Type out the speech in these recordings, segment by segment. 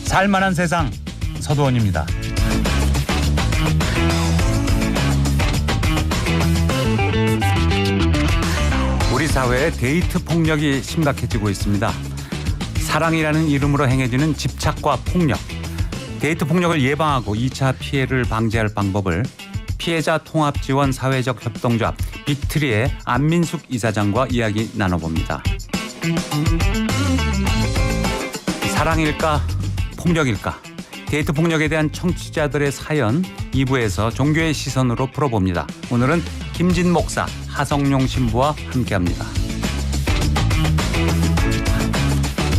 살만한 세상 서도원입니다. 우리 사회의 데이트 폭력이 심각해지고 있습니다. 사랑이라는 이름으로 행해지는 집착과 폭력. 데이트 폭력을 예방하고 2차 피해를 방지할 방법을 피해자 통합지원 사회적 협동조합 빅트리의 안민숙 이사장과 이야기 나눠봅니다. 사랑일까? 폭력일까? 데이트 폭력에 대한 청취자들의 사연 2부에서 종교의 시선으로 풀어봅니다. 오늘은 김진 목사, 하성룡 신부와 함께합니다.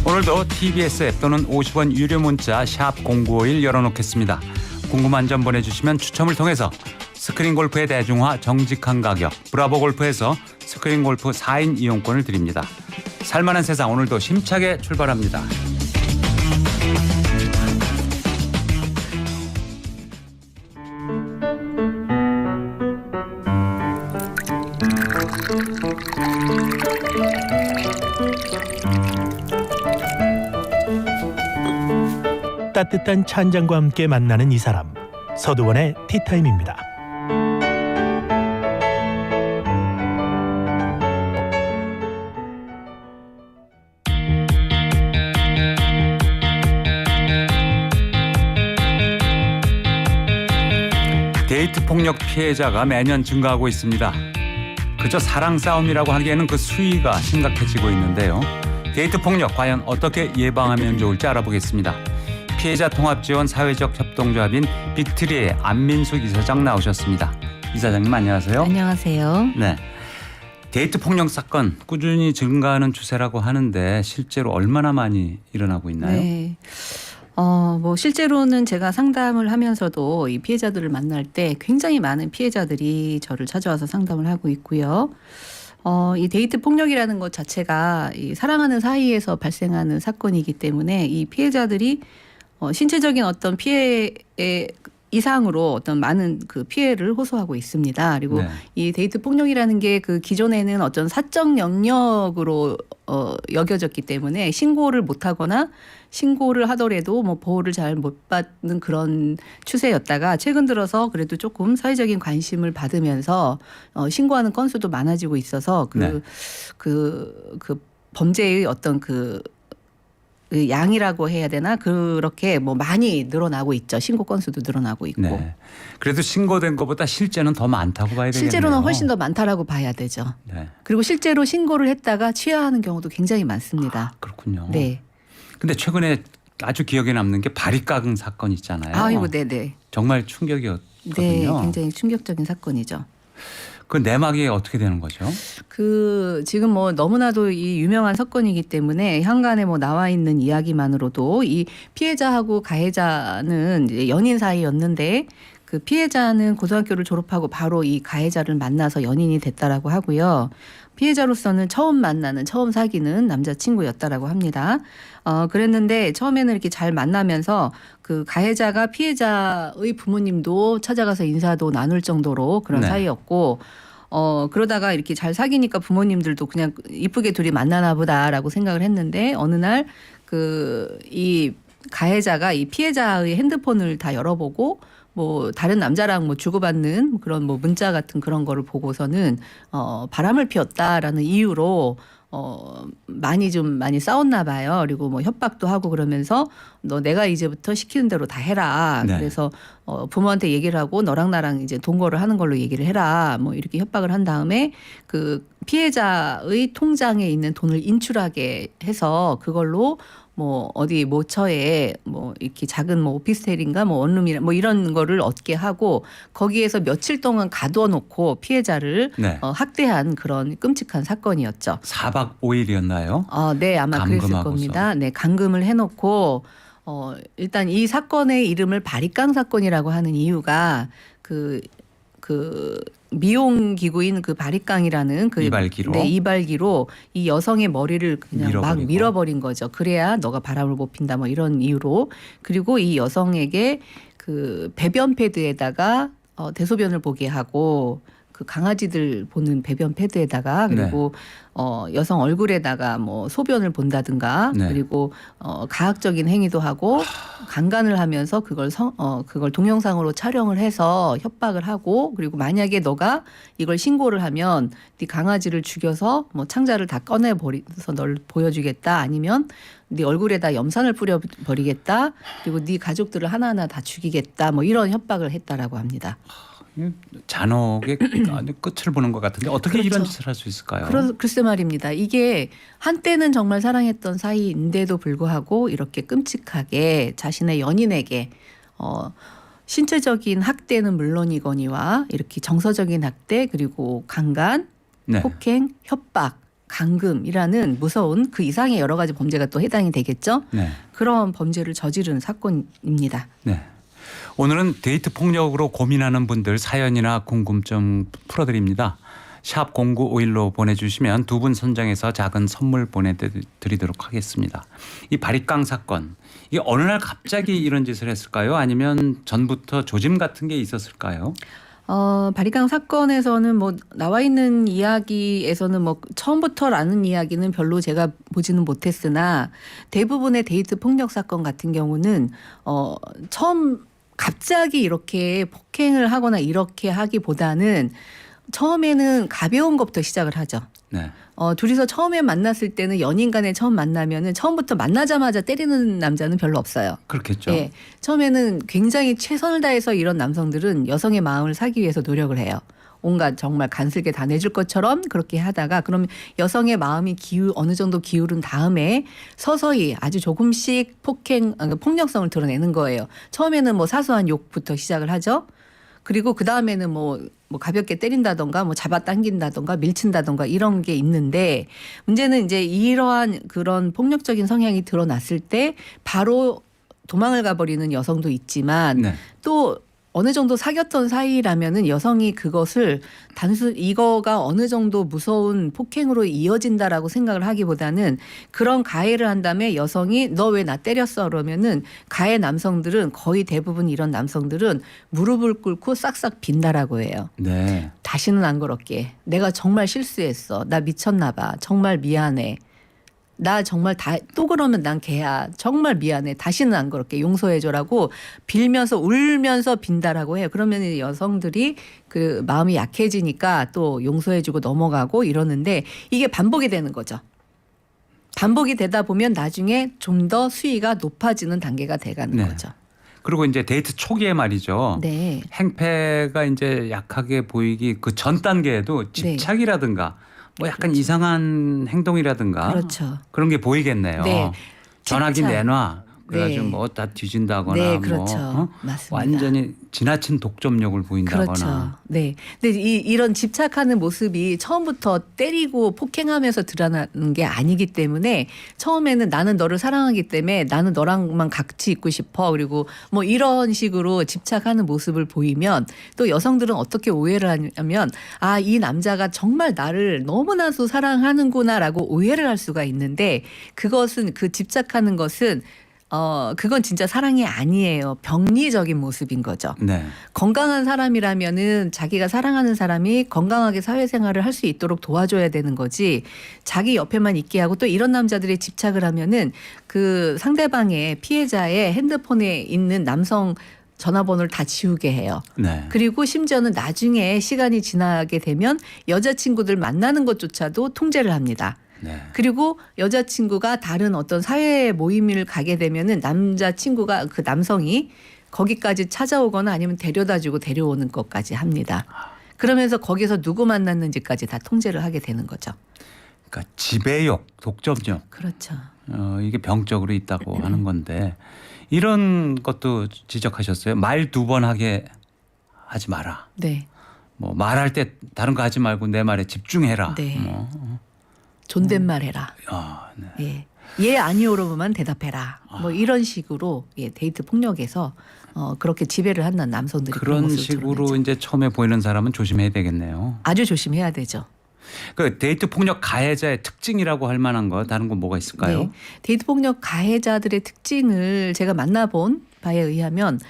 오늘도 TBS 앱 또는 50원 유료 문자 샵 0951 열어놓겠습니다. 궁금한 점 보내주시면 추첨을 통해서 스크린 골프의 대중화 정직한 가격 브라보 골프에서 스크린 골프 4인 이용권을 드립니다. 살만한 세상 오늘도 힘차게 출발합니다. 따뜻한 차 한 잔과 함께 만나는 이 사람, 서두원의 티타임입니다. 데이트 폭력 피해자가 매년 증가하고 있습니다. 그저 사랑 싸움이라고 하기에는 그 수위가 심각해지고 있는데요. 데이트 폭력 과연 어떻게 예방하면 좋을지 알아보겠습니다. 피해자 통합지원 사회적 협동조합인 빅트리의 안민숙 이사장 나오셨습니다. 이사장님 안녕하세요. 안녕하세요. 네, 데이트 폭력 사건 꾸준히 증가하는 추세라고 하는데 실제로 얼마나 많이 일어나고 있나요? 네. 실제로는 제가 상담을 하면서도 이 피해자들을 만날 때 굉장히 많은 피해자들이 저를 찾아와서 상담을 하고 있고요. 이 데이트 폭력이라는 것 자체가 이 사랑하는 사이에서 발생하는 사건이기 때문에 이 피해자들이 신체적인 어떤 피해 이상으로 어떤 많은 그 피해를 호소하고 있습니다. 그리고 네. 이 데이트 폭력이라는 게 그 기존에는 어떤 사적 영역으로 여겨졌기 때문에 신고를 못하거나 신고를 하더라도 뭐 보호를 잘 못 받는 그런 추세였다가 최근 들어서 그래도 조금 사회적인 관심을 받으면서 신고하는 건수도 많아지고 있어서 그 범죄의 어떤 그 양이라고 해야 되나 그렇게 뭐 많이 늘어나고 있죠. 신고 건수도 늘어나고 있고. 네. 그래도 신고된 것보다 실제는 더 많다고 봐야 되겠네요. 실제로는 훨씬 더 많다라고 봐야 되죠. 네. 그리고 실제로 신고를 했다가 취하하는 경우도 굉장히 많습니다. 그렇군요. 네. 근데 최근에 아주 기억에 남는 게 바리깡 사건 있잖아요. 아이고, 네네. 정말 충격이었거든요. 네, 굉장히 충격적인 사건이죠. 그 내막이 어떻게 되는 거죠? 지금 뭐 너무나도 이 유명한 사건이기 때문에 현관에 뭐 나와 있는 이야기만으로도 이 피해자하고 가해자는 이제 연인 사이였는데 그 피해자는 고등학교를 졸업하고 바로 이 가해자를 만나서 연인이 됐다라고 하고요. 피해자로서는 처음 사귀는 남자친구였다라고 합니다. 그랬는데 처음에는 이렇게 잘 만나면서 그 가해자가 피해자의 부모님도 찾아가서 인사도 나눌 정도로 그런 네. 사이였고 그러다가 이렇게 잘 사귀니까 부모님들도 그냥 이쁘게 둘이 만나나 보다라고 생각을 했는데 어느 날 이 가해자가 이 피해자의 핸드폰을 다 열어보고 뭐 다른 남자랑 뭐 주고받는 그런 뭐 문자 같은 그런 거를 보고서는 바람을 피웠다라는 이유로 많이 싸웠나 봐요. 그리고 뭐 협박도 하고 그러면서 너 내가 이제부터 시키는 대로 다 해라. 네. 그래서 부모한테 얘기를 하고 너랑 나랑 이제 동거를 하는 걸로 얘기를 해라. 뭐 이렇게 협박을 한 다음에 그 피해자의 통장에 있는 돈을 인출하게 해서 그걸로 뭐 어디 모처에 뭐 이렇게 작은 뭐 오피스텔인가 뭐 원룸이나 뭐 이런 거를 얻게 하고 거기에서 며칠 동안 가둬놓고 피해자를 네. 학대한 그런 끔찍한 사건이었죠. 4박 5일이었나요? 네, 아마 그랬을 감금하고서. 겁니다. 네, 감금을 해놓고 일단 이 사건의 이름을 바리깡 사건이라고 하는 이유가 그 미용 기구인 그 바리깡이라는 그 이발기로? 네, 이발기로 이 여성의 머리를 그냥 막 밀어버린 거죠. 그래야 너가 바람을 못 핀다 뭐 이런 이유로. 그리고 이 여성에게 그 배변 패드에다가 대소변을 보게 하고 그 강아지들 보는 배변 패드에다가 그리고 여성 얼굴에다가 뭐 소변을 본다든가 네. 그리고 가학적인 행위도 하고 강간을 하면서 그걸 그걸 동영상으로 촬영을 해서 협박을 하고 그리고 만약에 너가 이걸 신고를 하면 네 강아지를 죽여서 뭐 창자를 다 꺼내 버려서 널 보여주겠다 아니면 네 얼굴에다 염산을 뿌려 버리겠다 그리고 네 가족들을 하나하나 다 죽이겠다 뭐 이런 협박을 했다라고 합니다. 잔혹의 끝을 보는 것 같은데 어떻게 그렇죠. 이런 짓을 할 수 있을까요? 글쎄 말입니다. 이게 한때는 정말 사랑했던 사이인데도 불구하고 이렇게 끔찍하게 자신의 연인에게 신체적인 학대는 물론이거니와 이렇게 정서적인 학대 그리고 강간, 네. 폭행, 협박, 감금이라는 무서운 그 이상의 여러 가지 범죄가 또 해당이 되겠죠. 네. 그런 범죄를 저지른 사건입니다. 네. 오늘은 데이트 폭력으로 고민하는 분들 사연이나 궁금증 풀어드립니다. 샵 0951로 보내주시면 두 분 선정해서 작은 선물 보내드리도록 하겠습니다. 이 바리깡 사건 이게 어느 날 갑자기 이런 짓을 했을까요? 아니면 전부터 조짐 같은 게 있었을까요? 바리깡 사건에서는 뭐 나와 있는 이야기에서는 뭐 처음부터라는 이야기는 별로 제가 보지는 못했으나 대부분의 데이트 폭력 사건 같은 경우는 처음 갑자기 이렇게 폭행을 하거나 이렇게 하기보다는 처음에는 가벼운 것부터 시작을 하죠. 네. 둘이서 처음에 만났을 때는 연인 간에 처음 만나면은 처음부터 만나자마자 때리는 남자는 별로 없어요. 그렇겠죠. 예. 처음에는 굉장히 최선을 다해서 이런 남성들은 여성의 마음을 사기 위해서 노력을 해요. 온갖 정말 간슬게 다 내줄 것처럼 그렇게 하다가 그럼 여성의 마음이 어느 정도 기울은 다음에 서서히 아주 조금씩 폭력성을 드러내는 거예요. 처음에는 뭐 사소한 욕부터 시작을 하죠. 그리고 그 다음에는 뭐 가볍게 때린다던가 뭐 잡아당긴다던가 밀친다던가 이런 게 있는데 문제는 이제 이러한 그런 폭력적인 성향이 드러났을 때 바로 도망을 가버리는 여성도 있지만 네. 또 어느 정도 사귀었던 사이라면은 여성이 그것을 이거가 어느 정도 무서운 폭행으로 이어진다라고 생각을 하기보다는 그런 가해를 한 다음에 여성이 너 왜 나 때렸어 그러면은 가해 남성들은 거의 대부분 이런 남성들은 무릎을 꿇고 싹싹 빈다라고 해요. 네. 다시는 안 그럴게. 내가 정말 실수했어. 나 미쳤나 봐. 정말 미안해. 나 정말 또 그러면 난 걔야. 정말 미안해. 다시는 안 그럴게. 용서해줘라고 빌면서 울면서 빈다라고 해요. 그러면 여성들이 그 마음이 약해지니까 또 용서해주고 넘어가고 이러는데 이게 반복이 되는 거죠. 반복이 되다 보면 나중에 좀 더 수위가 높아지는 단계가 돼가는 네. 거죠. 그리고 이제 데이트 초기에 말이죠. 네. 행패가 이제 약하게 보이기 그 전 단계에도 집착이라든가 뭐 약간 그렇죠. 이상한 행동이라든가 그렇죠. 그런 게 보이겠네요. 네. 전화기 집착. 내놔. 그래가지고 네. 뭐 다 뒤진다거나 네, 그렇죠. 뭐 맞습니다. 완전히 지나친 독점력을 보인다거나. 그렇죠. 네. 근데 이런 집착하는 모습이 처음부터 때리고 폭행하면서 드러나는 게 아니기 때문에 처음에는 나는 너를 사랑하기 때문에 나는 너랑만 같이 있고 싶어. 그리고 뭐 이런 식으로 집착하는 모습을 보이면 또 여성들은 어떻게 오해를 하냐면 아, 이 남자가 정말 나를 너무나도 사랑하는구나라고 오해를 할 수가 있는데 그것은 그 집착하는 것은 그건 진짜 사랑이 아니에요. 병리적인 모습인 거죠. 네. 건강한 사람이라면은 자기가 사랑하는 사람이 건강하게 사회생활을 할 수 있도록 도와줘야 되는 거지. 자기 옆에만 있게 하고 또 이런 남자들이 집착을 하면은 그 상대방의 피해자의 핸드폰에 있는 남성 전화번호를 다 지우게 해요. 네. 그리고 심지어는 나중에 시간이 지나게 되면 여자친구들 만나는 것조차도 통제를 합니다. 네. 그리고 여자친구가 다른 어떤 사회 모임을 가게 되면은 남자친구가 그 남성이 거기까지 찾아오거나 아니면 데려다주고 데려오는 것까지 합니다. 그러면서 거기서 누구 만났는지까지 다 통제를 하게 되는 거죠. 그러니까 지배욕, 독점력. 그렇죠. 이게 병적으로 있다고 하는 건데 이런 것도 지적하셨어요. 말 2번 하게 하지 마라. 네. 뭐 말할 때 다른 거 하지 말고 내 말에 집중해라. 네. 뭐. 존댓말 해라. 네. 예. 아니오로만 대답해라. 뭐 이런 식으로 데이트 폭력에서 그렇게 지배를 하는 남성들이 그런 모습을 식으로 드러내죠. 이제 처음에 보이는 사람은 조심해야 되겠네요. 아주 조심해야 되죠. 그 데이트 폭력 가해자의 특징이라고 할 만한 거 다른 건 뭐가 있을까요? 네. 데이트 폭력 가해자들의 특징을 제가 만나본 바에 의하면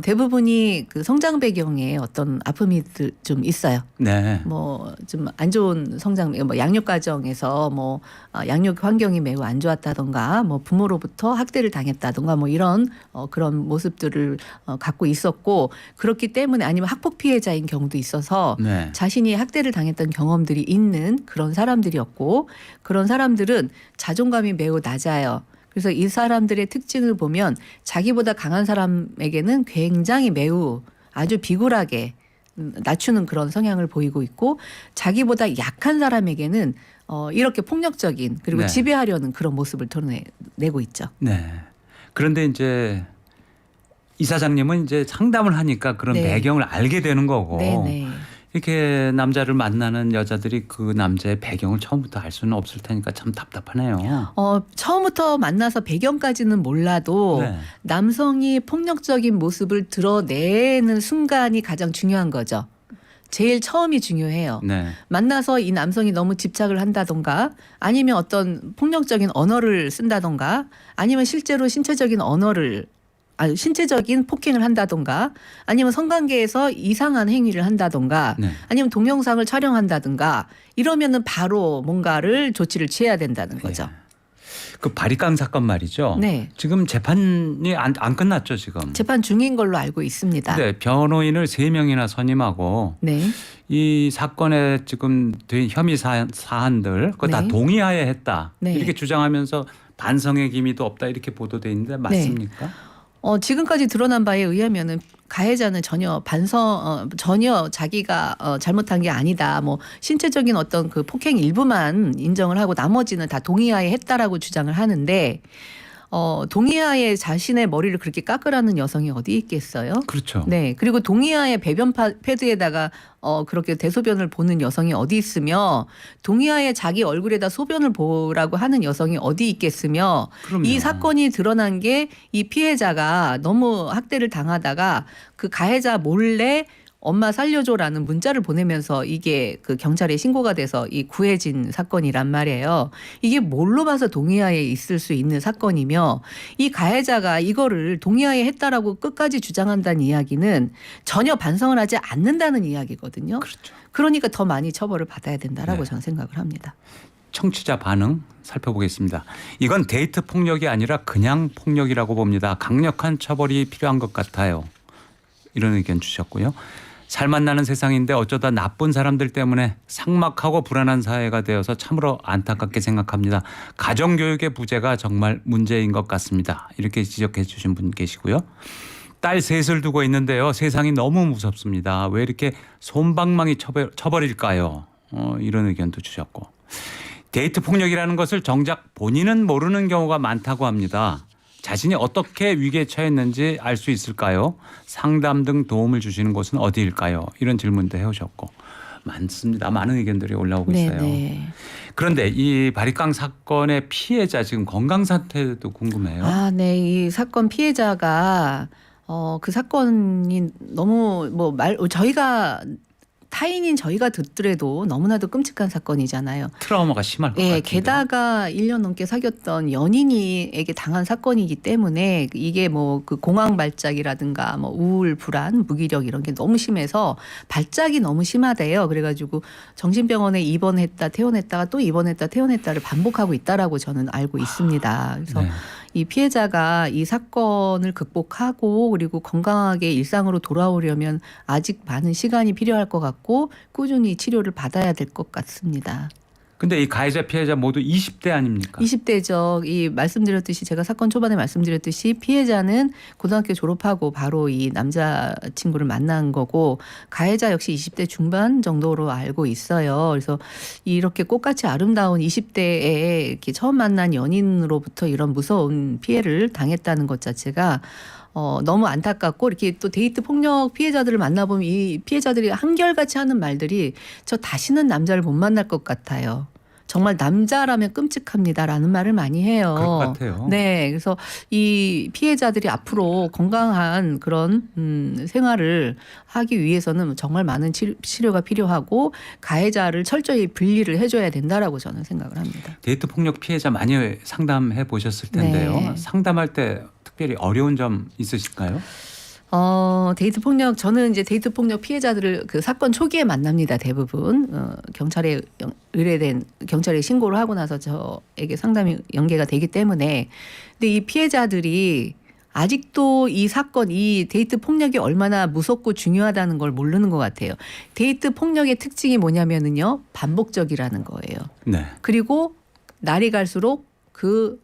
대부분이 그 성장 배경에 어떤 아픔이 좀 있어요. 네. 뭐 좀 안 좋은 성장, 뭐 양육 과정에서 뭐 양육 환경이 매우 안 좋았다던가, 뭐 부모로부터 학대를 당했다던가, 뭐 이런 그런 모습들을 갖고 있었고, 그렇기 때문에 아니면 학폭 피해자인 경우도 있어서 네. 자신이 학대를 당했던 경험들이 있는 그런 사람들이었고, 그런 사람들은 자존감이 매우 낮아요. 그래서 이 사람들의 특징을 보면 자기보다 강한 사람에게는 굉장히 매우 아주 비굴하게 낮추는 그런 성향을 보이고 있고, 자기보다 약한 사람에게는 이렇게 폭력적인, 그리고 네. 지배하려는 그런 모습을 드러내고 있죠. 네. 그런데 이제 이사장님은 이제 상담을 하니까 그런 네. 배경을 알게 되는 거고, 네네. 이렇게 남자를 만나는 여자들이 그 남자의 배경을 처음부터 알 수는 없을 테니까 참 답답하네요. 처음부터 만나서 배경까지는 몰라도 네. 남성이 폭력적인 모습을 드러내는 순간이 가장 중요한 거죠. 제일 처음이 중요해요. 네. 만나서 이 남성이 너무 집착을 한다던가, 아니면 어떤 폭력적인 언어를 쓴다던가, 아니면 실제로 신체적인 폭행을 한다던가, 아니면 성관계에서 이상한 행위를 한다던가, 네. 아니면 동영상을 촬영한다든가, 이러면은 바로 뭔가를 조치를 취해야 된다는 거죠. 그 바리깡 사건 말이죠. 네. 지금 재판이 안 끝났죠 지금. 재판 중인 걸로 알고 있습니다. 네, 변호인을 3명이나 선임하고 네. 이 사건에 지금 된 혐의 사안들 그거 다 네. 동의하에 했다. 네. 이렇게 주장하면서 반성의 기미도 없다 이렇게 보도돼 있는데 맞습니까? 지금까지 드러난 바에 의하면은 가해자는 전혀 자기가 잘못한 게 아니다. 뭐 신체적인 어떤 그 폭행 일부만 인정을 하고 나머지는 다 동의하에 했다라고 주장을 하는데, 동의하에 자신의 머리를 그렇게 깎으라는 여성이 어디 있겠어요? 그렇죠. 네. 그리고 동의하에 배변 패드에다가 그렇게 대소변을 보는 여성이 어디 있으며, 동의하에 자기 얼굴에다 소변을 보라고 하는 여성이 어디 있겠으며, 그럼요. 이 사건이 드러난 게 이 피해자가 너무 학대를 당하다가 그 가해자 몰래 엄마 살려줘라는 문자를 보내면서 이게 그 경찰에 신고가 돼서 이 구해진 사건이란 말이에요. 이게 뭘로 봐서 동의하에 있을 수 있는 사건이며, 이 가해자가 이거를 동의하에 했다라고 끝까지 주장한다는 이야기는 전혀 반성을 하지 않는다는 이야기거든요. 그렇죠. 그러니까 더 많이 처벌을 받아야 된다라고 네. 저는 생각을 합니다. 청취자 반응 살펴보겠습니다. 이건 데이트 폭력이 아니라 그냥 폭력이라고 봅니다. 강력한 처벌이 필요한 것 같아요. 이런 의견 주셨고요. 잘 만나는 세상인데 어쩌다 나쁜 사람들 때문에 삭막하고 불안한 사회가 되어서 참으로 안타깝게 생각합니다. 가정교육의 부재가 정말 문제인 것 같습니다. 이렇게 지적해 주신 분 계시고요. 딸 셋을 두고 있는데요. 세상이 너무 무섭습니다. 왜 이렇게 솜방망이 쳐버릴까요? 이런 의견도 주셨고. 데이트 폭력이라는 것을 정작 본인은 모르는 경우가 많다고 합니다. 자신이 어떻게 위기에 처했는지 알 수 있을까요? 상담 등 도움을 주시는 곳은 어디일까요? 이런 질문도 해오셨고 많습니다. 많은 의견들이 올라오고 있어요. 네네. 그런데 이 바리깡 사건의 피해자 지금 건강 상태도 궁금해요. 네. 이 사건 피해자가 그 사건이 너무 저희가 타인인 저희가 듣더라도 너무나도 끔찍한 사건이잖아요. 트라우마가 심할 것 같은데. 게다가 1년 넘게 사귀었던 연인에게 당한 사건이기 때문에 이게 뭐 그 공황 발작이라든가 뭐 우울, 불안, 무기력 이런 게 너무 심해서 발작이 너무 심하대요. 그래가지고 정신병원에 입원했다 퇴원했다가 또 입원했다 퇴원했다를 반복하고 있다라고 저는 알고 있습니다. 그래서 네. 이 피해자가 이 사건을 극복하고 그리고 건강하게 일상으로 돌아오려면 아직 많은 시간이 필요할 것 같고 꾸준히 치료를 받아야 될 것 같습니다. 근데 이 가해자 피해자 모두 20대 아닙니까? 20대죠. 이 말씀드렸듯이 제가 사건 초반에 말씀드렸듯이 피해자는 고등학교 졸업하고 바로 이 남자친구를 만난 거고 가해자 역시 20대 중반 정도로 알고 있어요. 그래서 이렇게 꽃같이 아름다운 20대에 이렇게 처음 만난 연인으로부터 이런 무서운 피해를 당했다는 것 자체가 너무 안타깝고, 이렇게 또 데이트 폭력 피해자들을 만나보면 이 피해자들이 한결같이 하는 말들이 저 다시는 남자를 못 만날 것 같아요. 정말 남자라면 끔찍합니다라는 말을 많이 해요. 그럴 것 같아요. 네. 그래서 이 피해자들이 앞으로 건강한 그런 생활을 하기 위해서는 정말 많은 치료가 필요하고 가해자를 철저히 분리를 해줘야 된다라고 저는 생각을 합니다. 데이트 폭력 피해자 많이 상담해 보셨을 텐데요. 네. 상담할 때 특별히 어려운 점 있으실까요? 데이트 폭력 저는 이제 데이트 폭력 피해자들을 그 사건 초기에 만납니다. 대부분 경찰에 의뢰된 경찰에 신고를 하고 나서 저에게 상담이 연계가 되기 때문에 근데 이 피해자들이 아직도 이 사건, 이 데이트 폭력이 얼마나 무섭고 중요하다는 걸 모르는 것 같아요. 데이트 폭력의 특징이 뭐냐면은요, 반복적이라는 거예요. 네. 그리고 날이 갈수록 그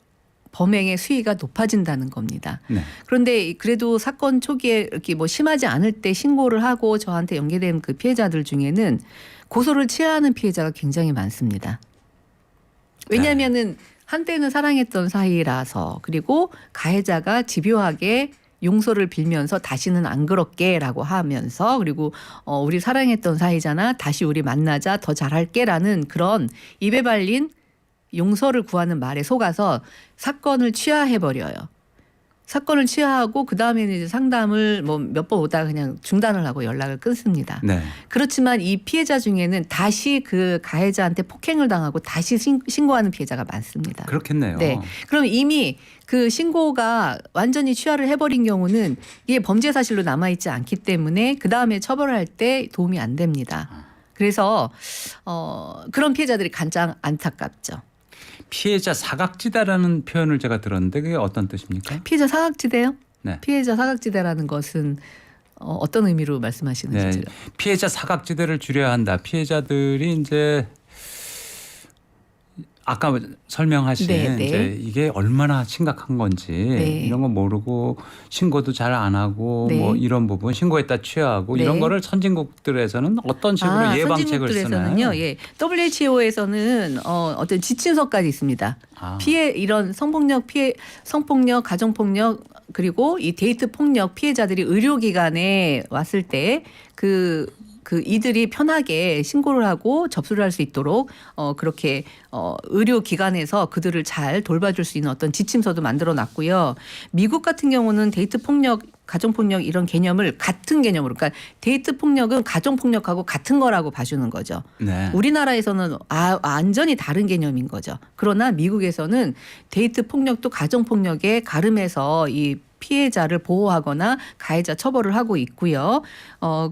범행의 수위가 높아진다는 겁니다. 네. 그런데 그래도 사건 초기에 이렇게 뭐 심하지 않을 때 신고를 하고 저한테 연계된 그 피해자들 중에는 고소를 취하는 피해자가 굉장히 많습니다. 왜냐하면은 한때는 사랑했던 사이라서 그리고 가해자가 집요하게 용서를 빌면서 다시는 안 그럴게라고 하면서 그리고 우리 사랑했던 사이잖아 다시 우리 만나자 더 잘할게라는 그런 입에 발린 용서를 구하는 말에 속아서 사건을 취하해버려요. 사건을 취하하고 그다음에는 이제 상담을 뭐 몇 번 오다가 그냥 중단을 하고 연락을 끊습니다. 네. 그렇지만 이 피해자 중에는 다시 그 가해자한테 폭행을 당하고 다시 신고하는 피해자가 많습니다. 그렇겠네요. 네. 그럼 이미 그 신고가 완전히 취하를 해버린 경우는 이게 범죄 사실로 남아있지 않기 때문에 그다음에 처벌할 때 도움이 안 됩니다. 그래서 그런 피해자들이 가장 안타깝죠. 피해자 사각지대라는 표현을 제가 들었는데 그게 어떤 뜻입니까? 피해자 사각지대요? 네. 피해자 사각지대라는 것은 어떤 의미로 말씀하시는지. 네. 피해자 사각지대를 줄여야 한다. 피해자들이 이제 아까 설명하신 네, 네. 이제 이게 얼마나 심각한 건지 네. 이런 거 모르고 신고도 잘 안 하고 네. 뭐 이런 부분 신고했다 취하고 네. 이런 거를 선진국들에서는 어떤 식으로 예방책을 쓰나요? 선진국들에서는요. 예. WHO에서는 어떤 지침서까지 있습니다. 피해 이런 성폭력 성폭력, 가정폭력 그리고 이 데이트 폭력 피해자들이 의료기관에 왔을 때 이들이 편하게 신고를 하고 접수를 할 수 있도록 그렇게 의료기관에서 그들을 잘 돌봐줄 수 있는 어떤 지침서도 만들어 놨고요. 미국 같은 경우는 데이트 폭력, 가정 폭력 이런 개념을 같은 개념으로 그러니까 데이트 폭력은 가정 폭력하고 같은 거라고 봐주는 거죠. 네. 우리나라에서는 완전히 다른 개념인 거죠. 그러나 미국에서는 데이트 폭력도 가정 폭력에 가름해서 이 피해자를 보호하거나 가해자 처벌을 하고 있고요.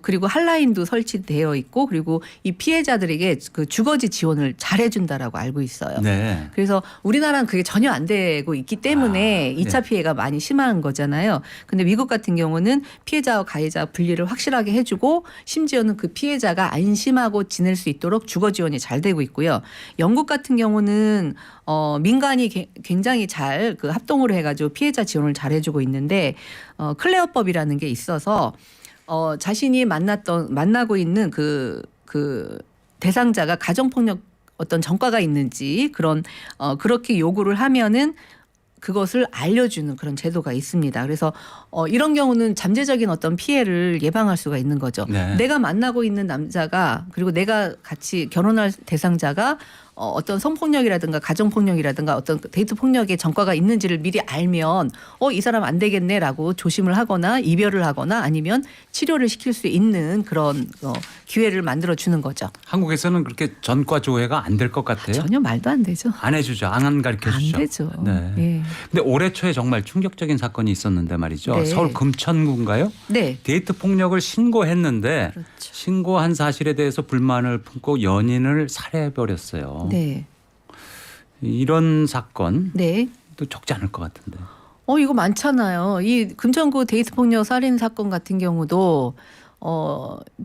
그리고 핫라인도 설치되어 있고 그리고 이 피해자들에게 그 주거지 지원을 잘 해준다라고 알고 있어요. 네. 그래서 우리나라는 그게 전혀 안 되고 있기 때문에 2차 피해가 많이 심한 거잖아요. 근데 미국 같은 경우는 피해자와 가해자 분리를 확실하게 해주고 심지어는 그 피해자가 안심하고 지낼 수 있도록 주거 지원이 잘 되고 있고요. 영국 같은 경우는 민간이 굉장히 잘 그 합동으로 해가지고 피해자 지원을 잘 해주고 있는데 클레어법이라는 게 있어서 자신이 만나고 있는 그 대상자가 가정폭력 어떤 전과가 있는지 그렇게 요구를 하면은 그것을 알려주는 그런 제도가 있습니다. 그래서 이런 경우는 잠재적인 어떤 피해를 예방할 수가 있는 거죠. 네. 내가 만나고 있는 남자가 그리고 내가 같이 결혼할 대상자가 어떤 성폭력이라든가 가정폭력이라든가 어떤 데이트 폭력의 전과가 있는지를 미리 알면 이 사람 안 되겠네라고 조심을 하거나 이별을 하거나 아니면 치료를 시킬 수 있는 그런 기회를 만들어 주는 거죠. 한국에서는 그렇게 전과 조회가 안 될 것 같아요. 전혀 말도 안 되죠. 안 해주죠. 안 가르쳐 주죠. 안 되죠. 네. 예. 근데 올해 초에 정말 충격적인 사건이 있었는데 말이죠. 네. 서울 금천구인가요? 네. 데이트 폭력을 신고했는데 그렇죠. 신고한 사실에 대해서 불만을 품고 연인을 살해해버렸어요. 네. 이런 사건도 네. 적지 않을 것 같은데. 이거 많잖아요. 이 금천구 데이트 폭력 살인 사건 같은 경우도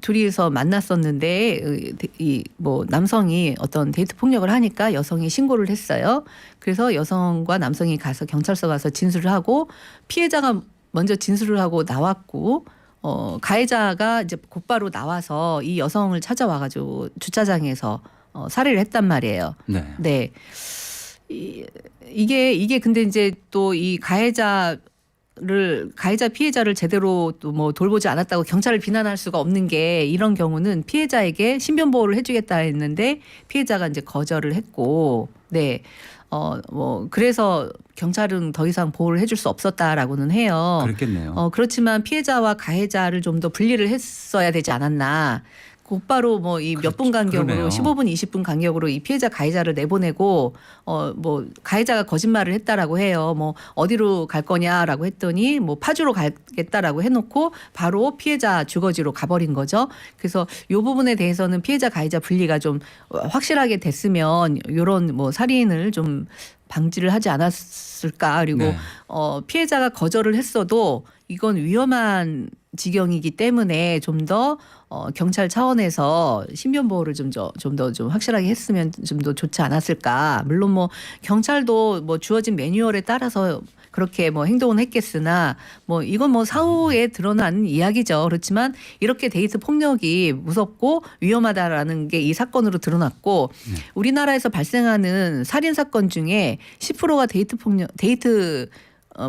둘이서 만났었는데 이 뭐 남성이 어떤 데이트 폭력을 하니까 여성이 신고를 했어요. 그래서 여성과 남성이 가서 경찰서 가서 진술을 하고 피해자가 먼저 진술을 하고 나왔고 가해자가 이제 곧바로 나와서 이 여성을 찾아와 가지고 주차장에서 살해를 했단 말이에요. 네. 네. 이게 근데 이제 또 이 가해자 피해자를 제대로 또 뭐 돌보지 않았다고 경찰을 비난할 수가 없는 게 이런 경우는 피해자에게 신변 보호를 해주겠다 했는데 피해자가 이제 거절을 했고, 네. 그래서 경찰은 더 이상 보호를 해줄 수 없었다라고는 해요. 그렇겠네요. 그렇지만 피해자와 가해자를 좀 더 분리를 했어야 되지 않았나. 곧바로 뭐 이 몇 분 간격으로 그러네요. 15분, 20분 간격으로 이 피해자 가해자를 내보내고 뭐 가해자가 거짓말을 했다라고 해요. 뭐 어디로 갈 거냐라고 했더니 뭐 파주로 가겠다라고 해놓고 바로 피해자 주거지로 가버린 거죠. 그래서 이 부분에 대해서는 피해자 가해자 분리가 좀 확실하게 됐으면 이런 뭐 살인을 좀 방지를 하지 않았을까. 그리고 네. 피해자가 거절을 했어도 이건 위험한 지경이기 때문에 좀 더 경찰 차원에서 신변 보호를 좀 더 좀 확실하게 했으면 좀 더 좋지 않았을까. 물론 뭐 경찰도 뭐 주어진 매뉴얼에 따라서 그렇게 뭐 행동은 했겠으나 뭐 이건 뭐 사후에 드러난 이야기죠. 그렇지만 이렇게 데이트 폭력이 무섭고 위험하다라는 게 이 사건으로 드러났고 우리나라에서 발생하는 살인 사건 중에 10%가 데이트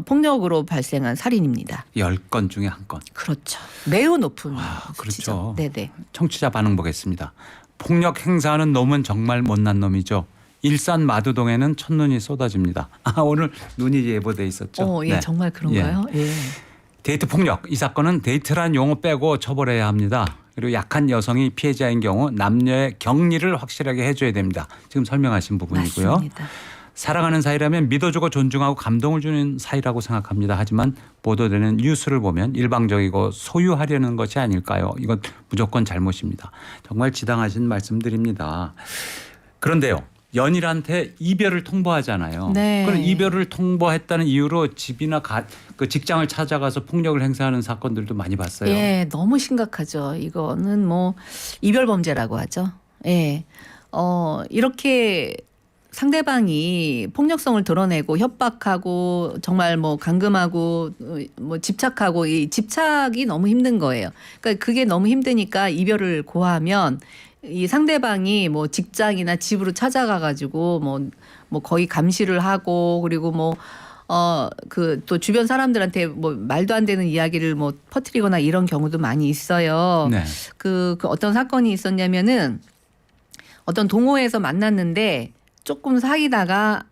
폭력으로 발생한 살인입니다. 10건 중에 1건. 그렇죠. 매우 높은 그렇죠. 수치죠. 네네. 청취자 반응 보겠습니다. 폭력 행사하는 놈은 정말 못난 놈이죠. 일산 마두동에는 첫눈이 쏟아집니다. 오늘 눈이 예보돼 있었죠. 예, 네. 정말 그런가요? 예. 데이트 폭력. 이 사건은 데이트란 용어 빼고 처벌해야 합니다. 그리고 약한 여성이 피해자인 경우 남녀의 격리를 확실하게 해줘야 됩니다. 지금 설명하신 부분이고요. 맞습니다. 사랑하는 사이라면 믿어주고 존중하고 감동을 주는 사이라고 생각합니다. 하지만 보도되는 뉴스를 보면 일방적이고 소유하려는 것이 아닐까요? 이건 무조건 잘못입니다. 정말 지당하신 말씀드립니다. 그런데요. 연인한테 이별을 통보하잖아요. 네. 그럼 이별을 통보했다는 이유로 집이나 그 직장을 찾아가서 폭력을 행사하는 사건들도 많이 봤어요. 예, 너무 심각하죠. 이거는 뭐 이별 범죄라고 하죠. 예. 이렇게 상대방이 폭력성을 드러내고 협박하고 정말 뭐 감금하고 뭐 집착하고 이 집착이 너무 힘든 거예요. 그러니까 그게 너무 힘드니까 이별을 고하면 이 상대방이 뭐 직장이나 집으로 찾아가 가지고 뭐 거의 감시를 하고 그리고 뭐 그 또 주변 사람들한테 뭐 말도 안 되는 이야기를 뭐 퍼뜨리거나 이런 경우도 많이 있어요. 네. 그 어떤 사건이 있었냐면은 어떤 동호회에서 만났는데 조금 사귀다가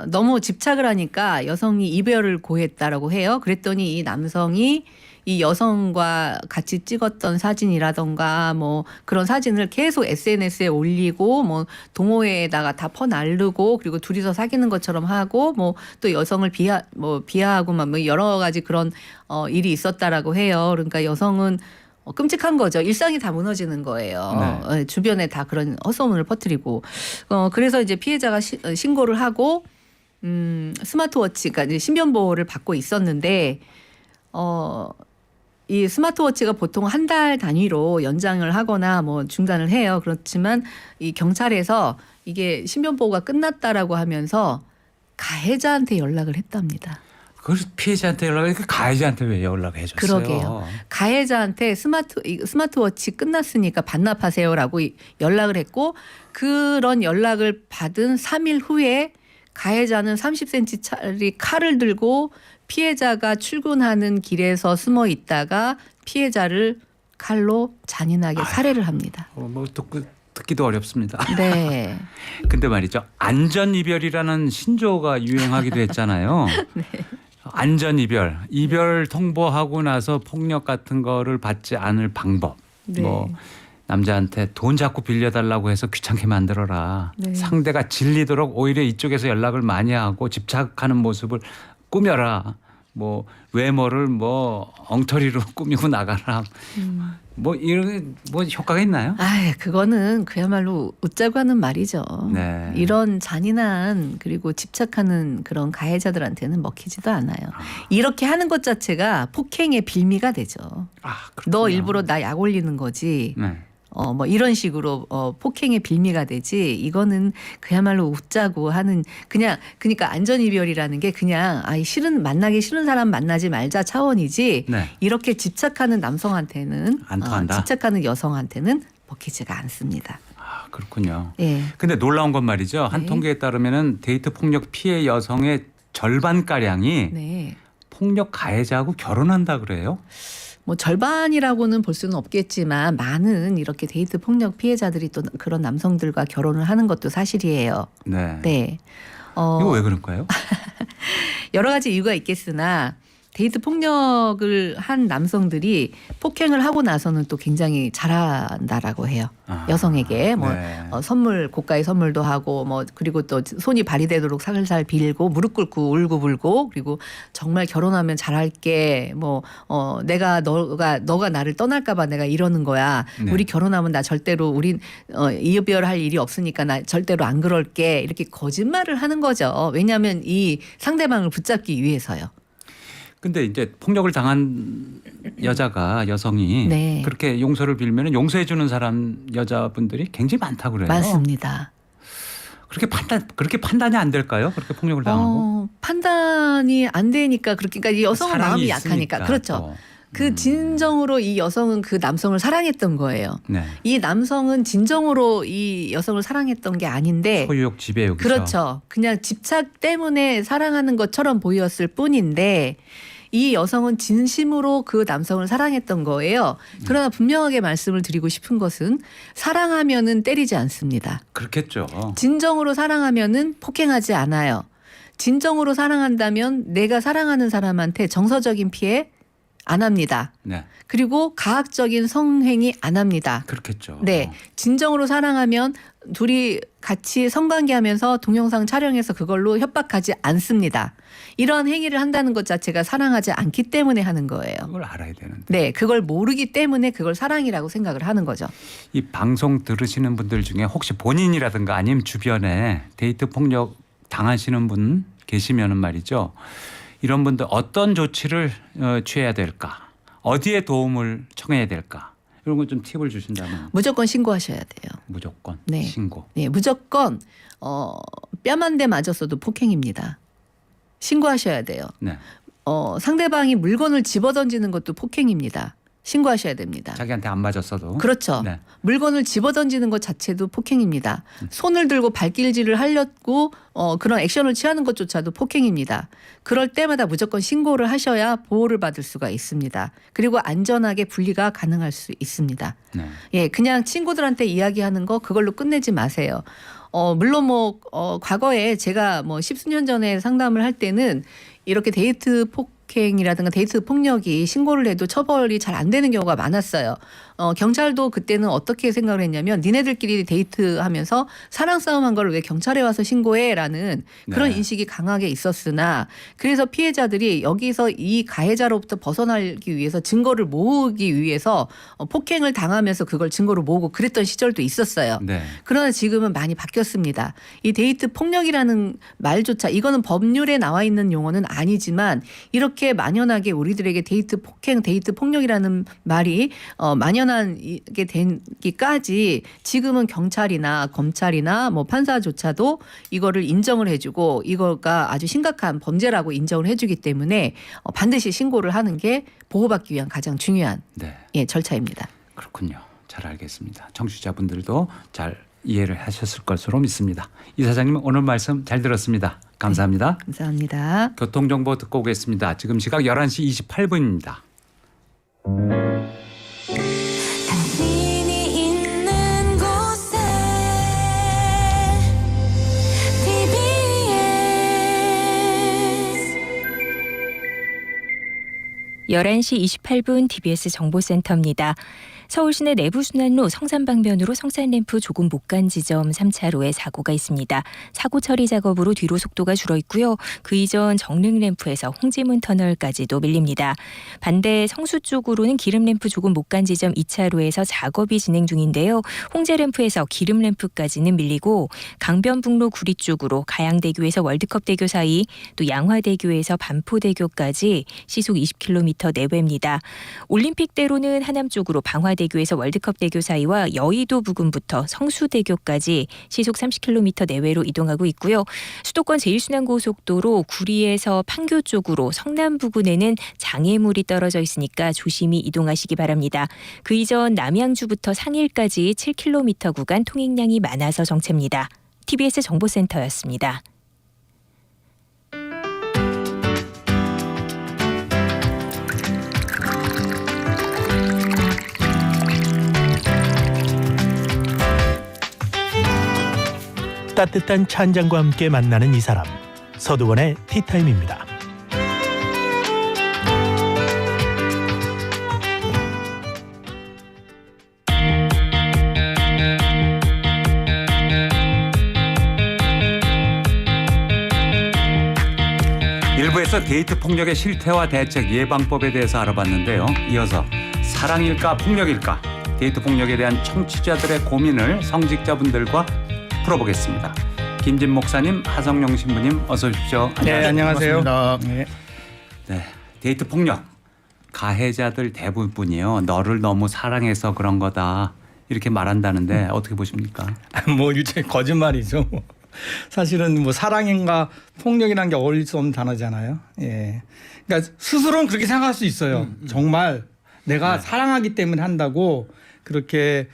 너무 집착을 하니까 여성이 이별을 고했다라고 해요. 그랬더니 이 남성이 이 여성과 같이 찍었던 사진이라던가 뭐 그런 사진을 계속 SNS에 올리고 뭐 동호회에다가 다 퍼날르고 그리고 둘이서 사귀는 것처럼 하고 뭐 또 여성을 비하하고 막 뭐 여러 가지 그런 일이 있었다라고 해요. 그러니까 여성은 끔찍한 거죠. 일상이 다 무너지는 거예요. 네. 주변에 다 그런 헛소문을 퍼뜨리고. 그래서 이제 피해자가 신고를 하고 스마트워치, 그러니까 이제 신변 보호를 받고 있었는데 이 스마트워치가 보통 한 달 단위로 연장을 하거나 뭐 중단을 해요. 그렇지만 이 경찰에서 이게 신변 보호가 끝났다라고 하면서 가해자한테 연락을 했답니다. 그 피해자한테 연락을 가해자한테 왜 연락해 줬어요? 그러게요. 가해자한테 스마트워치 끝났으니까 반납하세요라고 연락을 했고 그런 연락을 받은 3일 후에 가해자는 30cm짜리 칼을 들고 피해자가 출근하는 길에서 숨어 있다가 피해자를 칼로 잔인하게 살해를 합니다. 뭐 듣기도 어렵습니다. 네. 근데 말이죠. 안전 이별이라는 신조어가 유행하기도 했잖아요. 네. 안전 이별, 이별 통보하고 나서 폭력 같은 거를 받지 않을 방법. 네. 뭐 남자한테 돈 자꾸 빌려달라고 해서 귀찮게 만들어라. 네. 상대가 질리도록 오히려 이쪽에서 연락을 많이 하고 집착하는 모습을 꾸며라. 뭐 외모를 뭐 엉터리로 꾸미고 나가라. 뭐 이런 뭐 효과가 있나요? 그거는 그야말로 웃자고 하는 말이죠. 네. 이런 잔인한 그리고 집착하는 그런 가해자들한테는 먹히지도 않아요. 이렇게 하는 것 자체가 폭행의 빌미가 되죠. 그렇구나. 너 일부러 나 약 올리는 거지. 네. 뭐 이런 식으로 폭행의 빌미가 되지. 이거는 그야말로 웃자고 하는 그러니까 안전 이별이라는 게 그냥 만나기 싫은 사람 만나지 말자 차원이지. 네. 이렇게 집착하는 남성한테는 안 통한다? 집착하는 여성한테는 먹히지가 않습니다. 그렇군요. 예. 근데 놀라운 건 말이죠. 한 네. 통계에 따르면은 데이트 폭력 피해 여성의 절반 가량이 네. 폭력 가해자하고 결혼한다 그래요? 뭐 절반이라고는 볼 수는 없겠지만 많은 이렇게 데이트 폭력 피해자들이 또 그런 남성들과 결혼을 하는 것도 사실이에요. 네. 네. 이거 왜 그럴까요? 여러 가지 이유가 있겠으나 데이트 폭력을 한 남성들이 폭행을 하고 나서는 또 굉장히 잘한다라고 해요. 여성에게 뭐 네. 선물 고가의 선물도 하고 뭐 그리고 또 손이 발이 되도록 살살 빌고 무릎 꿇고 울고불고 그리고 정말 결혼하면 잘할게 뭐 너가 나를 떠날까봐 내가 이러는 거야. 네. 우리 결혼하면 나 절대로 우린 이별할 일이 없으니까 나 절대로 안 그럴게 이렇게 거짓말을 하는 거죠. 왜냐하면 이 상대방을 붙잡기 위해서요. 근데 이제 폭력을 당한 여성이 네. 그렇게 용서를 빌면 용서해 주는 사람 여자분들이 굉장히 많다고 그래요. 맞습니다. 그렇게 판단이 안 될까요? 그렇게 폭력을 당하고 판단이 안 되니까 그렇게 그러니까 이 여성은 사랑이 마음이 있으니까 약하니까 그렇죠. 또. 그 진정으로 이 여성은 그 남성을 사랑했던 거예요. 네. 이 남성은 진정으로 이 여성을 사랑했던 게 아닌데 소유욕 지배욕이죠. 그렇죠. 그냥 집착 때문에 사랑하는 것처럼 보였을 뿐인데 이 여성은 진심으로 그 남성을 사랑했던 거예요. 그러나 분명하게 말씀을 드리고 싶은 것은 사랑하면은 때리지 않습니다. 그렇겠죠. 진정으로 사랑하면은 폭행하지 않아요. 진정으로 사랑한다면 내가 사랑하는 사람한테 정서적인 피해 안 합니다. 네. 그리고 가학적인 성행위 안 합니다. 그렇겠죠. 네. 진정으로 사랑하면 둘이 같이 성관계하면서 동영상 촬영해서 그걸로 협박하지 않습니다. 이러한 행위를 한다는 것 자체가 사랑하지 않기 때문에 하는 거예요. 그걸 알아야 되는데. 네. 그걸 모르기 때문에 그걸 사랑이라고 생각을 하는 거죠. 이 방송 들으시는 분들 중에 혹시 본인이라든가 아니면 주변에 데이트 폭력 당하시는 분 계시면은 말이죠. 이런 분들 어떤 조치를 취해야 될까? 어디에 도움을 청해야 될까? 이런 거 좀 팁을 주신다면. 무조건 신고하셔야 돼요. 무조건 네. 신고. 네, 무조건 뺨 한 대 맞았어도 폭행입니다. 신고하셔야 돼요. 네. 상대방이 물건을 집어던지는 것도 폭행입니다. 신고하셔야 됩니다. 자기한테 안 맞았어도. 그렇죠. 네. 물건을 집어던지는 것 자체도 폭행입니다. 손을 들고 발길질을 하려고 그런 액션을 취하는 것조차도 폭행입니다. 그럴 때마다 무조건 신고를 하셔야 보호를 받을 수가 있습니다. 그리고 안전하게 분리가 가능할 수 있습니다. 네. 예, 그냥 친구들한테 이야기하는 거 그걸로 끝내지 마세요. 물론 과거에 제가 십수년 전에 상담을 할 때는 이렇게 데이트 폭행이라든가 데이트 폭력이 신고를 해도 처벌이 잘 안 되는 경우가 많았어요. 경찰도 그때는 어떻게 생각을 했냐면 니네들끼리 데이트하면서 사랑 싸움한 걸 왜 경찰에 와서 신고해라는 그런 네. 인식이 강하게 있었으나 그래서 피해자들이 여기서 이 가해자로부터 벗어나기 위해서 증거를 모으기 위해서 폭행을 당하면서 그걸 증거로 모으고 그랬던 시절도 있었어요. 네. 그러나 지금은 많이 바뀌었습니다. 이 데이트 폭력이라는 말조차 이거는 법률에 나와 있는 용어는 아니지만 이렇게 만연하게 우리들에게 데이트 폭행, 데이트 폭력이라는 말이 만연하게 되기까지 지금은 경찰이나 검찰이나 판사조차도 이거를 인정을 해주고 이거가 아주 심각한 범죄라고 인정을 해주기 때문에 반드시 신고를 하는 게 보호받기 위한 가장 중요한 네. 절차입니다. 그렇군요. 잘 알겠습니다. 청취자분들도 잘 이해를 하셨을 것으로 믿습니다. 이 사장님 오늘 말씀 잘 들었습니다. 감사합니다. 네, 감사합니다. 교통정보 듣고 오겠습니다. 지금 시각 11시 28분입니다. 당신이 있는 곳에 TBS 11시 28분 TBS 정보센터입니다. 서울시내 내부순환로 성산방면으로 성산램프 조금 못 간 지점 3차로에 사고가 있습니다. 사고 처리 작업으로 뒤로 속도가 줄어 있고요. 그 이전 정릉램프에서 홍지문 터널까지도 밀립니다. 반대 성수 쪽으로는 기름램프 조금 못 간 지점 2차로에서 작업이 진행 중인데요. 홍제램프에서 기름램프까지는 밀리고 강변북로 구리 쪽으로 가양대교에서 월드컵대교 사이 또 양화대교에서 반포대교까지 시속 20km 내외입니다. 올림픽대로는 하남 쪽으로 방화대교에서 월드컵대교 사이와 여의도 부근부터 성수대교까지 시속 30km 내외로 이동하고 있고요. 수도권 제1순환고속도로 구리에서 판교 쪽으로 성남 부근에는 장애물이 떨어져 있으니까 조심히 이동하시기 바랍니다. 그 이전 남양주부터 상일까지 7km 구간 통행량이 많아서 정체입니다. TBS 정보센터였습니다. 따뜻한 차 한 잔과 함께 만나는 이 사람. 서두원의 티타임입니다. 앞서 데이트 폭력의 실태와 대책 예방법에 대해서 알아봤는데요. 이어서 사랑일까 폭력일까 데이트 폭력에 대한 청취자들의 고민을 성직자분들과 풀어보겠습니다. 김진 목사님, 하성룡 신부님 어서 오십시오. 네, 안녕하세요. 반갑습니다. 네, 데이트 폭력 가해자들 대부분이요. 너를 너무 사랑해서 그런 거다 이렇게 말한다는데 어떻게 보십니까? 뭐 일종의 거짓말이죠. 사실은 뭐 사랑인가 폭력이라는 게 어울릴 수 없는 단어잖아요. 예. 그러니까 스스로는 그렇게 생각할 수 있어요. 정말 내가 사랑하기 때문에 한다고 그렇게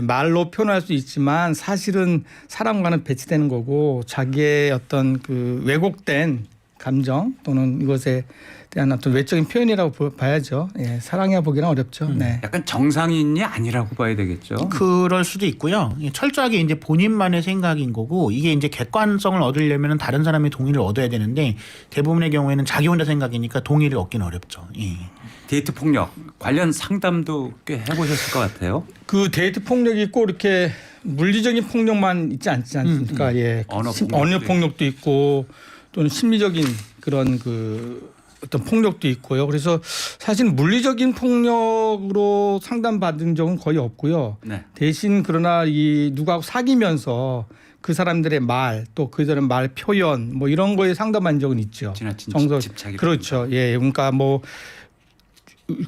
말로 표현할 수 있지만 사실은 사랑과는 배치되는 거고 자기의 어떤 그 왜곡된 감정 또는 이것에 대한 어떤 외적인 표현이라고 봐야죠. 예, 사랑해 보기는 어렵죠. 네. 약간 정상인이 아니라고 봐야 되겠죠. 그럴 수도 있고요. 철저하게 이제 본인만의 생각인 거고 이게 이제 객관성을 얻으려면 다른 사람의 동의를 얻어야 되는데 대부분의 경우에는 자기 혼자 생각이니까 동의를 얻기는 어렵죠. 예. 데이트 폭력 관련 상담도 꽤 해보셨을 것 같아요. 그 데이트 폭력이 있고 이렇게 물리적인 폭력만 있지 않지 않습니까? 예. 언어 폭력도 있고 또는 심리적인 그런 그 어떤 폭력도 있고요. 그래서 사실 물리적인 폭력으로 상담받은 적은 거의 없고요. 네. 대신 그러나 이 누구하고 사귀면서 그 사람들의 말 또 그들의 말 표현 뭐 이런 거에 상담한 적은 있죠. 지나친 집착이 그렇죠. 예. 그러니까 뭐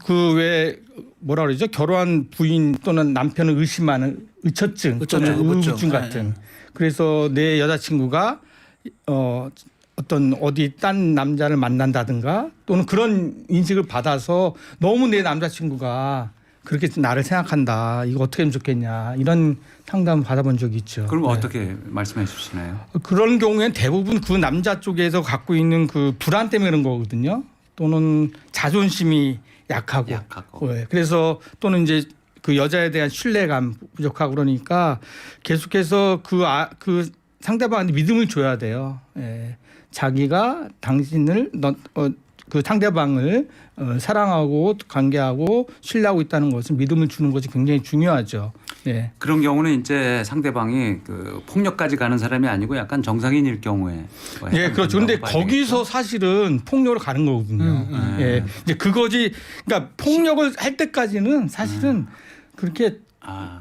그 왜 뭐라 그러죠? 결혼한 부인 또는 남편을 의심하는 의처증 또는 의구증 같은. 그래서 내 여자친구가 어떤 어디 딴 남자를 만난다든가 또는 그런 인식을 받아서 너무 내 남자친구가 그렇게 나를 생각한다. 이거 어떻게 하면 좋겠냐. 이런 상담 받아본 적이 있죠. 그럼 네. 어떻게 말씀해 주시나요? 그런 경우에는 대부분 그 남자 쪽에서 갖고 있는 그 불안 때문에 그런 거거든요. 또는 자존심이 약하고. 네. 그래서 또는 이제 그 여자에 대한 신뢰감 부족하고 그러니까 계속해서 그 상대방한테 믿음을 줘야 돼요. 예. 자기가 당신을 그 상대방을 사랑하고 관계하고 신뢰하고 있다는 것은 믿음을 주는 것이 굉장히 중요하죠. 예. 그런 경우는 이제 상대방이 그 폭력까지 가는 사람이 아니고 약간 정상인일 경우에. 예, 그렇죠. 그런데 거기서 사실은 폭력을 가는 거거든요. 예, 이제 그거지. 그러니까 폭력을 할 때까지는 사실은 그렇게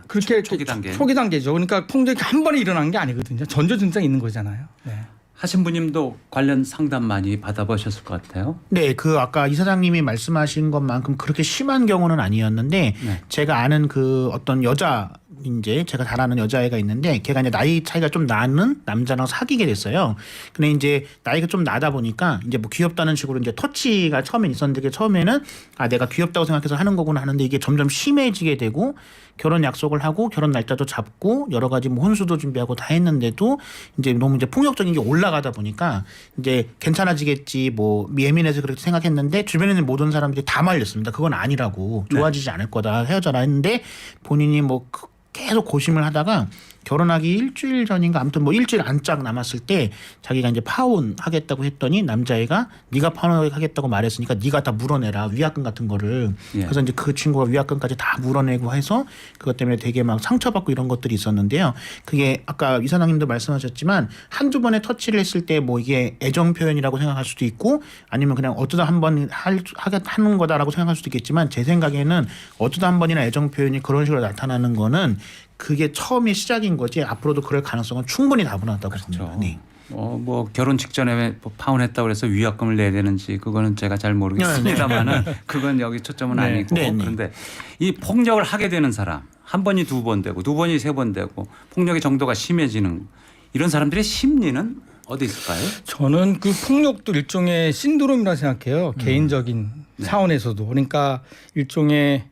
초기 단계죠. 그러니까 폭력이 한 번에 일어난 게 아니거든요. 전조 증상이 있는 거잖아요. 네. 하신부님도 관련 상담 많이 받아보셨을 것 같아요. 네, 그 아까 이사장님이 말씀하신 것만큼 그렇게 심한 경우는 아니었는데 네. 제가 아는 그 어떤 여자 이제 제가 잘 아는 여자애가 있는데 걔가 이제 나이 차이가 좀 나는 남자랑 사귀게 됐어요. 근데 이제 나이가 좀 나다 보니까 이제 뭐 귀엽다는 식으로 이제 터치가 처음엔 있었는데 그게 처음에는 아 내가 귀엽다고 생각해서 하는 거구나 하는데 이게 점점 심해지게 되고 결혼 약속을 하고 결혼 날짜도 잡고 여러 가지 뭐 혼수도 준비하고 다 했는데도 이제 너무 이제 폭력적인 게 올라가다 보니까 이제 괜찮아지겠지 뭐 예민해서 그렇게 생각했는데 주변에 있는 모든 사람들이 다 말렸습니다. 그건 아니라고 좋아지지 않을 거다 헤어져라 했는데 본인이 뭐 계속 고심을 하다가 결혼하기 일주일 전인가 아무튼 뭐 일주일 안짝 남았을 때 자기가 이제 파혼하겠다고 했더니 남자애가 네가 파혼하겠다고 말했으니까 네가 다 물어내라 위약금 같은 거를. 예. 그래서 이제 그 친구가 위약금까지 다 물어내고 해서 그것 때문에 되게 막 상처받고 이런 것들이 있었는데요. 그게 아까 이사장님도 말씀하셨지만 한두 번의 터치를 했을 때 뭐 이게 애정 표현이라고 생각할 수도 있고 아니면 그냥 어쩌다 한 번 하는 거다라고 생각할 수도 있겠지만 제 생각에는 어쩌다 한 번이나 애정 표현이 그런 식으로 나타나는 거는 그게 처음이 시작인 거지 앞으로도 그럴 가능성은 충분히 다분하다고 봅니다. 네. 뭐 결혼 직전에 파혼했다고 그래서 위약금을 내야 되는지 그거는 제가 잘 모르겠습니다만은 그건 여기 초점은 아니고 그런데 이 폭력을 하게 되는 사람 한 번이 두 번 되고 두 번이 세 번 되고 폭력의 정도가 심해지는 이런 사람들의 심리는 어디 있을까요? 저는 그 폭력도 일종의 신드롬이라고 생각해요. 개인적인 차원에서도. 그러니까 일종의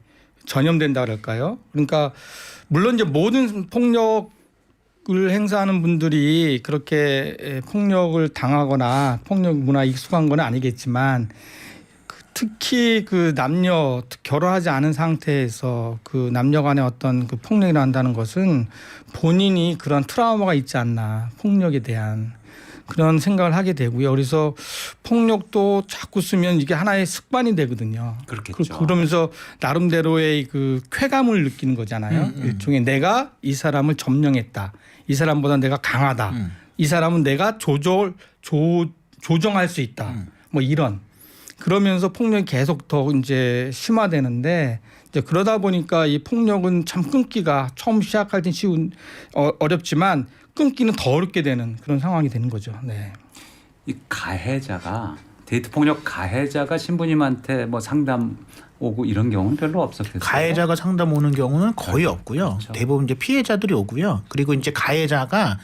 전염된다 그럴까요? 그러니까 물론 이제 모든 폭력을 행사하는 분들이 그렇게 폭력을 당하거나 폭력 문화에 익숙한 건 아니겠지만 특히 그 남녀 결혼하지 않은 상태에서 그 남녀 간의 어떤 그 폭력이 난다는 것은 본인이 그런 트라우마가 있지 않나 폭력에 대한 그런 생각을 하게 되고요. 그래서 폭력도 자꾸 쓰면 이게 하나의 습관이 되거든요. 그렇겠죠. 그러면서 나름대로의 그 쾌감을 느끼는 거잖아요. 일종의 내가 이 사람을 점령했다. 이 사람보다 내가 강하다. 이 사람은 내가 조정할 수 있다. 뭐 이런 그러면서 폭력이 계속 더 이제 심화되는데 이제 그러다 보니까 이 폭력은 참 끊기가 처음 시작할 땐 어렵지만 끊기는 더 어렵게 되는 그런 상황이 되는 거죠. 네. 이 가해자가 데이트 폭력 가해자가 신부님한테 뭐 상담 오고 이런 경우는 별로 없었겠어요. 가해자가 상담 오는 경우는 거의 없고요. 그렇죠. 대부분 이제 피해자들이 오고요. 그리고 이제 가해자가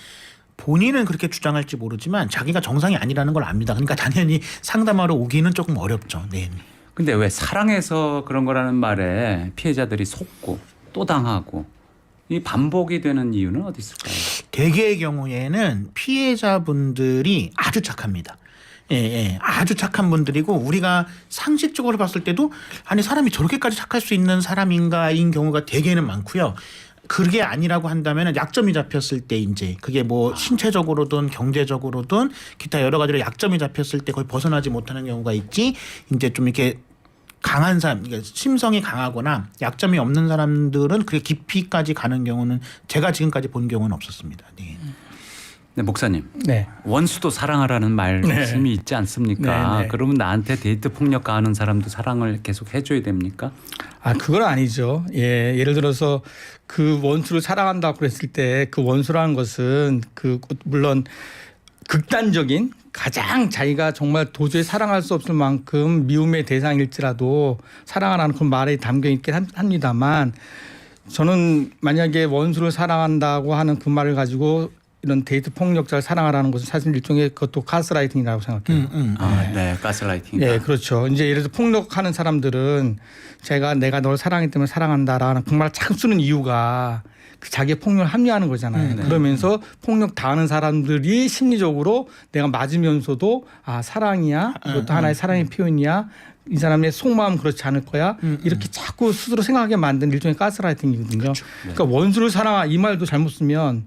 본인은 그렇게 주장할지 모르지만 자기가 정상이 아니라는 걸 압니다. 그러니까 당연히 상담하러 오기는 조금 어렵죠. 네. 근데 왜 사랑해서 그런 거라는 말에 피해자들이 속고 또 당하고 이 반복이 되는 이유는 어디 있을까요? 대개의 경우에는 피해자분들이 아주 착합니다. 예, 아주 착한 분들이고 우리가 상식적으로 봤을 때도 아니 사람이 저렇게까지 착할 수 있는 사람인가인 경우가 대개는 많고요. 그게 아니라고 한다면 약점이 잡혔을 때 이제 그게 뭐 신체적으로든 경제적으로든 기타 여러 가지로 약점이 잡혔을 때 거의 벗어나지 못하는 경우가 있지 이제 좀 이렇게 강한 사람, 그러니까 심성이 강하거나 약점이 없는 사람들은 그게 깊이까지 가는 경우는 제가 지금까지 본 경우는 없었습니다. 네. 네, 목사님. 네. 원수도 사랑하라는 말씀이 있지 않습니까? 네, 네. 그러면 나한테 데이트 폭력 가하는 사람도 사랑을 계속 해줘야 됩니까? 아, 그건 아니죠. 예, 예를 들어서 그 원수를 사랑한다고 그랬을 때 그 원수라는 것은 그 물론 극단적인 가장 자기가 정말 도저히 사랑할 수 없을 만큼 미움의 대상일지라도 사랑하라는 그런 말에 담겨 있긴 합니다만 저는 만약에 원수를 사랑한다고 하는 그 말을 가지고 이런 데이트 폭력자를 사랑하라는 것은 사실 일종의 그것도 가스라이팅이라고 생각해요. 네, 가스라이팅. 네, 그렇죠. 이제 예를 들어서 폭력하는 사람들은 내가 널 사랑하기 때문에 사랑한다라는 그 말을 참 쓰는 이유가 그 자기의 폭력을 합리화하는 거잖아요. 그러면서 폭력 당하는 사람들이 심리적으로 내가 맞으면서도 아 사랑이야 이것도 하나의 사랑의 표현이야 이 사람의 속마음 그렇지 않을 거야 이렇게 자꾸 스스로 생각하게 만드는 일종의 가스라이팅이거든요. 그러니까 원수를 사랑하 이 말도 잘못 쓰면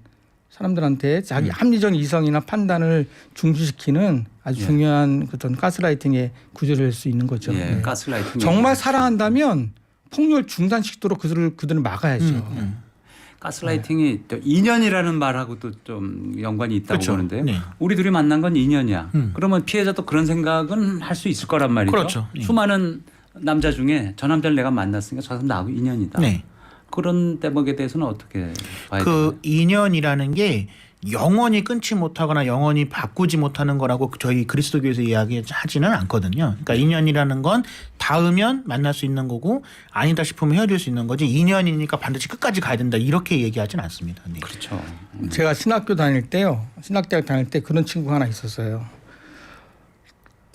사람들한테 자기 합리적 이성이나 판단을 중시시키는 아주 중요한 어떤 가스라이팅의 구조를 할 수 있는 거죠. 예, 네. 가스라이팅. 정말 사랑한다면 폭력을 중단시키도록 그들을 막아야죠. 가스라이팅이 또 인연이라는 말하고도 좀 연관이 있다고 그렇죠. 보는데요. 네. 우리 둘이 만난 건 인연이야. 그러면 피해자도 그런 생각은 할 수 있을 거란 말이죠. 그렇죠. 네. 수많은 남자 중에 저 남자를 내가 만났으니까 저 사람 나하고 인연이다. 네. 그런 대목에 대해서는 어떻게 봐야 그 되나요? 인연이라는 게 영원히 끊지 못하거나 영원히 바꾸지 못하는 거라고 저희 그리스도교에서 이야기하지는 않거든요. 그러니까 인연이라는 건 닿으면 만날 수 있는 거고 아니다 싶으면 헤어질 수 있는 거지 인연이니까 반드시 끝까지 가야 된다 이렇게 얘기하지는 않습니다. 네. 그렇죠. 제가 신학교 다닐 때요. 신학대학 다닐 때 그런 친구가 하나 있었어요.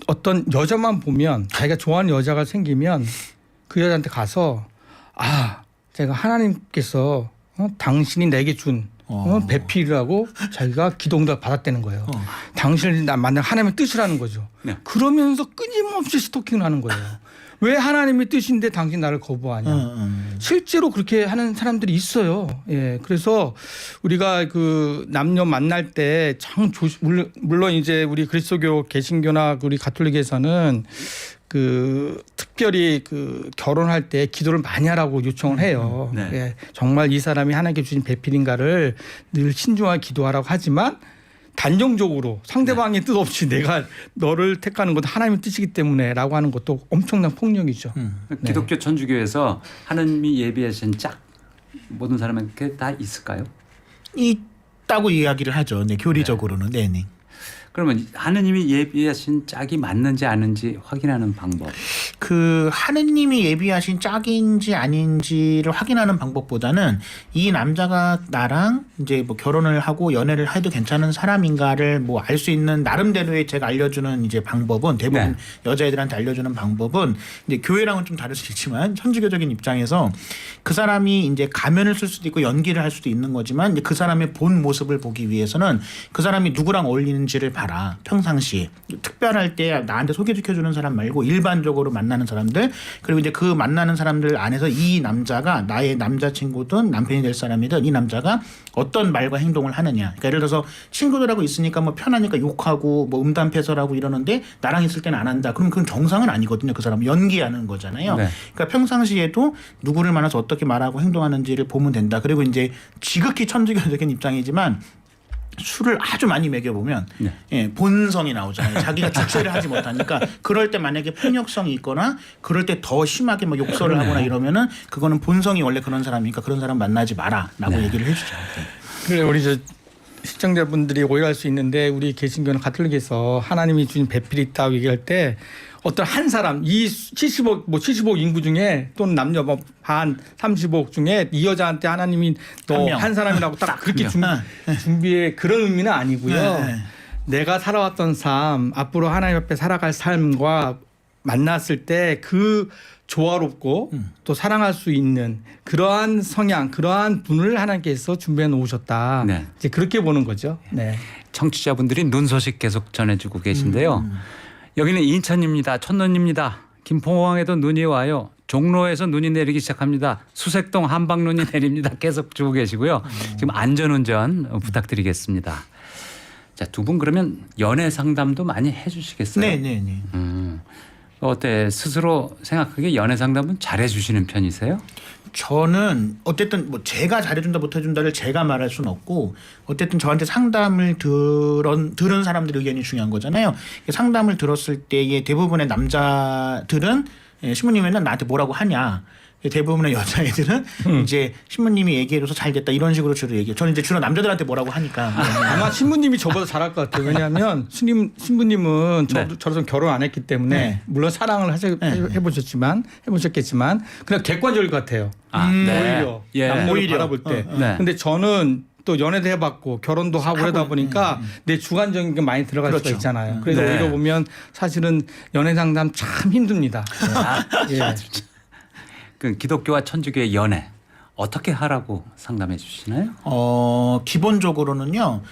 어떤 여자만 보면 자기가 좋아하는 여자가 생기면 그 여자한테 가서 아 제가 하나님께서 당신이 내게 준 배필이라고 자기가 기도응답 받았다는 거예요. 당신을 만난 하나님의 뜻이라는 거죠. 네. 그러면서 끊임없이 스토킹을 하는 거예요. 왜 하나님의 뜻인데 당신 나를 거부하냐. 실제로 그렇게 하는 사람들이 있어요. 예. 그래서 우리가 그 남녀 만날 때 참 물론 이제 우리 그리스도교 개신교나 우리 가톨릭에서는 그 특별히 그 결혼할 때 기도를 많이 하라고 요청을 해요. 네. 예. 정말 이 사람이 하나님께 주신 배필인가를 늘 신중하게 기도하라고 하지만 단정적으로 상대방의 뜻 없이 내가 너를 택하는 것도 하나님의 뜻이기 때문에라고 하는 것도 엄청난 폭력이죠. 기독교 천주교에서 하나님이 예비하신 짝 모든 사람에게 다 있을까요? 있다고 이야기를 하죠. 네, 교리적으로는. 네, 네. 그러면 하느님이 예비하신 짝이 맞는지 아닌지 확인하는 방법. 그 하느님이 예비하신 짝인지 아닌지를 확인하는 방법보다는 이 남자가 나랑 이제 뭐 결혼을 하고 연애를 해도 괜찮은 사람인가를 뭐 알 수 있는 나름대로의 제가 알려주는 이제 방법은 대부분 여자애들한테 알려주는 방법은 이제 교회랑은 좀 다를 수 있지만 천주교적인 입장에서 그 사람이 이제 가면을 쓸 수도 있고 연기를 할 수도 있는 거지만 이제 그 사람의 본 모습을 보기 위해서는 그 사람이 누구랑 어울리는지를 봐라. 평상시에 특별할 때 나한테 소개시켜주는 사람 말고 일반적으로 만나는 사람들 그리고 이제 그 만나는 사람들 안에서 이 남자가 나의 남자친구든 남편이 될 사람이든 이 남자가 어떤 말과 행동을 하느냐. 그러니까 예를 들어서 친구들하고 있으니까 뭐 편하니까 욕하고 뭐 음담패설하고 이러는데 나랑 있을 때는 안 한다. 그럼 그건 정상은 아니거든요. 그 사람은 연기하는 거잖아요. 네. 그러니까 평상시에도 누구를 만나서 어떻게 말하고 행동하는지를 보면 된다. 그리고 이제 지극히 천주교적인 입장이지만 술을 아주 많이 먹여보면 네. 예, 본성이 나오잖아요. 자기가 주체를 하지 못하니까 그럴 때 만약에 폭력성이 있거나 그럴 때 더 심하게 막 욕설을 하거나 이러면은 그거는 본성이 원래 그런 사람이니까 그런 사람 만나지 마라라고 네. 얘기를 해주죠. 그래 우리 저 시청자분들이 오해할 수 있는데 우리 개신교는 가톨릭에서 하나님이 주신 배필이 있다고 얘기할 때 어떤 한 사람 이 75억 인구 중에 또는 남녀 반 35억 중에 이 여자한테 하나님이 너 명. 한 사람이라고 딱 그렇게 준비해 그런 의미는 아니고요. 네. 내가 살아왔던 삶 앞으로 하나님 앞에 살아갈 삶과 만났을 때 그 조화롭고 또 사랑할 수 있는 그러한 성향, 그러한 분을 하나님께서 준비해 놓으셨다. 네. 이제 그렇게 보는 거죠. 네. 청취자분들이 눈 소식 계속 전해주고 계신데요. 여기는 인천입니다. 첫눈입니다. 김포공항에도 눈이 와요. 종로에서 눈이 내리기 시작합니다. 수색동 한방 눈이 내립니다. 계속 주고 계시고요. 지금 안전운전 부탁드리겠습니다. 자, 두 분 그러면 연애 상담도 많이 해주시겠어요? 네네네. 어때 스스로 생각하기에 연애 상담은 잘해주시는 편이세요? 저는 어쨌든 뭐 제가 잘해준다 못해준다를 제가 말할 수는 없고 어쨌든 저한테 상담을 들은 사람들의 의견이 중요한 거잖아요. 상담을 들었을 때의 대부분의 남자들은 신부님 맨날 나한테 뭐라고 하냐. 대부분의 여자애들은 이제 신부님이 얘기해줘서 잘 됐다 이런 식으로 주로 얘기해요. 저는 이제 주로 남자들한테 뭐라고 하니까. 아마 신부님이 저보다 잘할 것 같아요. 왜냐하면 신부님은 저랑 결혼 안 했기 때문에 네. 물론 사랑을 해보셨겠지만 그냥 객관적일 것 같아요. 오히려 예. 남녀를 바라볼 때. 네. 근데 저는 또 연애도 해봤고 결혼도 하고 그러다 보니까 내 주관적인 게 많이 들어갈 수가 있잖아요. 그래서 네. 오히려 보면 사실은 연애 상담 참 힘듭니다. 예. 그 기독교와 천주교의 연애 어떻게 하라고 상담해 주시나요? 기본적으로는요.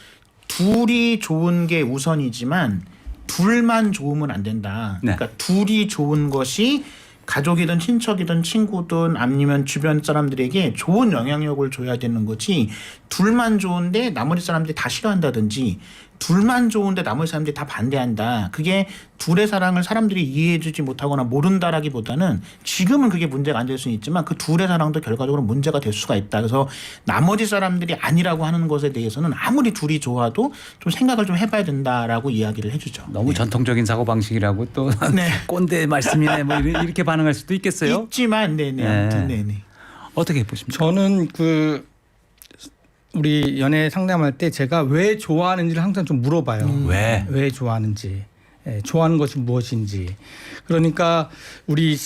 둘이 좋은 게 우선이지만 둘만 좋으면 안 된다. 네. 그러니까 둘이 좋은 것이 가족이든 친척이든 친구든 아니면 주변 사람들에게 좋은 영향력을 줘야 되는 거지 둘만 좋은데 나머지 사람들이 다 싫어한다든지 둘만 좋은데 나머지 사람들이 다 반대한다. 그게 둘의 사랑을 사람들이 이해해주지 못하거나 모른다라기보다는 지금은 그게 문제가 안 될 수는 있지만 그 둘의 사랑도 결과적으로 문제가 될 수가 있다. 그래서 나머지 사람들이 아니라고 하는 것에 대해서는 아무리 둘이 좋아도 좀 생각을 좀 해봐야 된다라고 이야기를 해주죠. 너무 전통적인 사고 방식이라고 또 네. 꼰대 말씀이네 뭐 이렇게 반응할 수도 있겠어요. 있지만 네네. 아무튼 네네. 어떻게 보십니까? 저는 우리 연애 상담할 때 제가 왜 좋아하는지를 항상 좀 물어봐요. 왜 좋아하는지, 좋아하는 것이 무엇인지. 그러니까 우리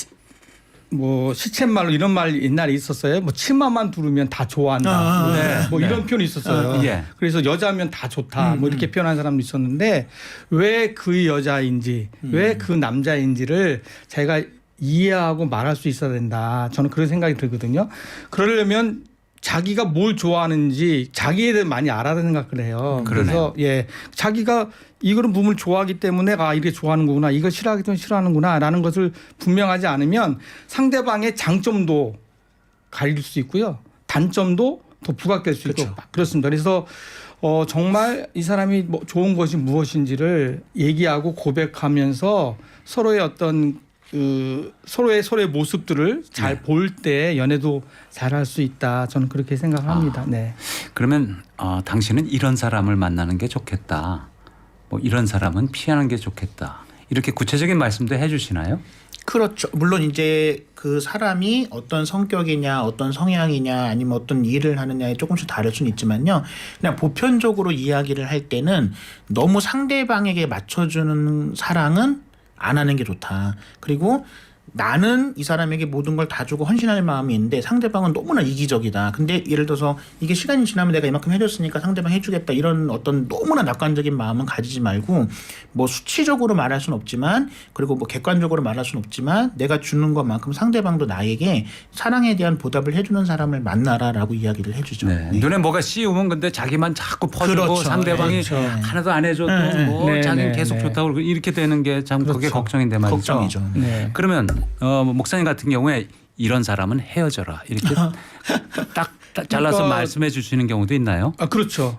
뭐 시쳇말로 이런 말 옛날에 있었어요. 뭐 치마만 두르면 다 좋아한다. 뭐 이런 표현이 있었어요. 예. 그래서 여자면 다 좋다. 뭐 이렇게 표현하는 사람도 있었는데 왜 그 여자인지, 왜 그 남자인지를 제가 이해하고 말할 수 있어야 된다. 저는 그런 생각이 들거든요. 그러려면 자기가 뭘 좋아하는지 자기에 대해 많이 알아야 생각을 해요. 그래서 자기가 이거는 부분을 좋아하기 때문에 이렇게 좋아하는 거구나, 이걸 싫어하기 때문에 싫어하는구나라는 것을 분명하지 않으면 상대방의 장점도 가릴 수 있고요, 단점도 더 부각될 수 있고 그렇습니다. 그래서 정말 이 사람이 뭐 좋은 것이 무엇인지를 얘기하고 고백하면서 서로의 어떤 서로의 모습들을 잘 볼 때 연애도 잘할 수 있다. 저는 그렇게 생각합니다. 네. 그러면 당신은 이런 사람을 만나는 게 좋겠다. 뭐 이런 사람은 피하는 게 좋겠다. 이렇게 구체적인 말씀도 해주시나요? 그렇죠. 물론 이제 그 사람이 어떤 성격이냐, 어떤 성향이냐, 아니면 어떤 일을 하느냐에 조금씩 다를 수는 있지만요. 그냥 보편적으로 이야기를 할 때는 너무 상대방에게 맞춰주는 사랑은 안 하는 게 좋다. 그리고 나는 이 사람에게 모든 걸 다 주고 헌신할 마음이 있는데 상대방은 너무나 이기적이다. 근데 예를 들어서 이게 시간이 지나면 내가 이만큼 해줬으니까 상대방 해주겠다. 이런 어떤 너무나 낙관적인 마음은 가지지 말고 뭐 수치적으로 말할 수는 없지만 그리고 뭐 객관적으로 말할 수는 없지만 내가 주는 것만큼 상대방도 나에게 사랑에 대한 보답을 해주는 사람을 만나라라고 이야기를 해주죠. 네. 눈에 뭐가 씌우면 근데 자기만 자꾸 퍼주고 그렇죠. 상대방이 그렇죠. 하나도 안 해줘도 네, 자기는 네, 계속 네. 좋다고 그러고 이렇게 되는 게 참 그게 그렇죠. 걱정인데 말이죠. 걱정이죠. 네. 그러면 목사님 같은 경우에 이런 사람은 헤어져라 이렇게 딱 잘라서 그러니까 말씀해 주시는 경우도 있나요? 그렇죠.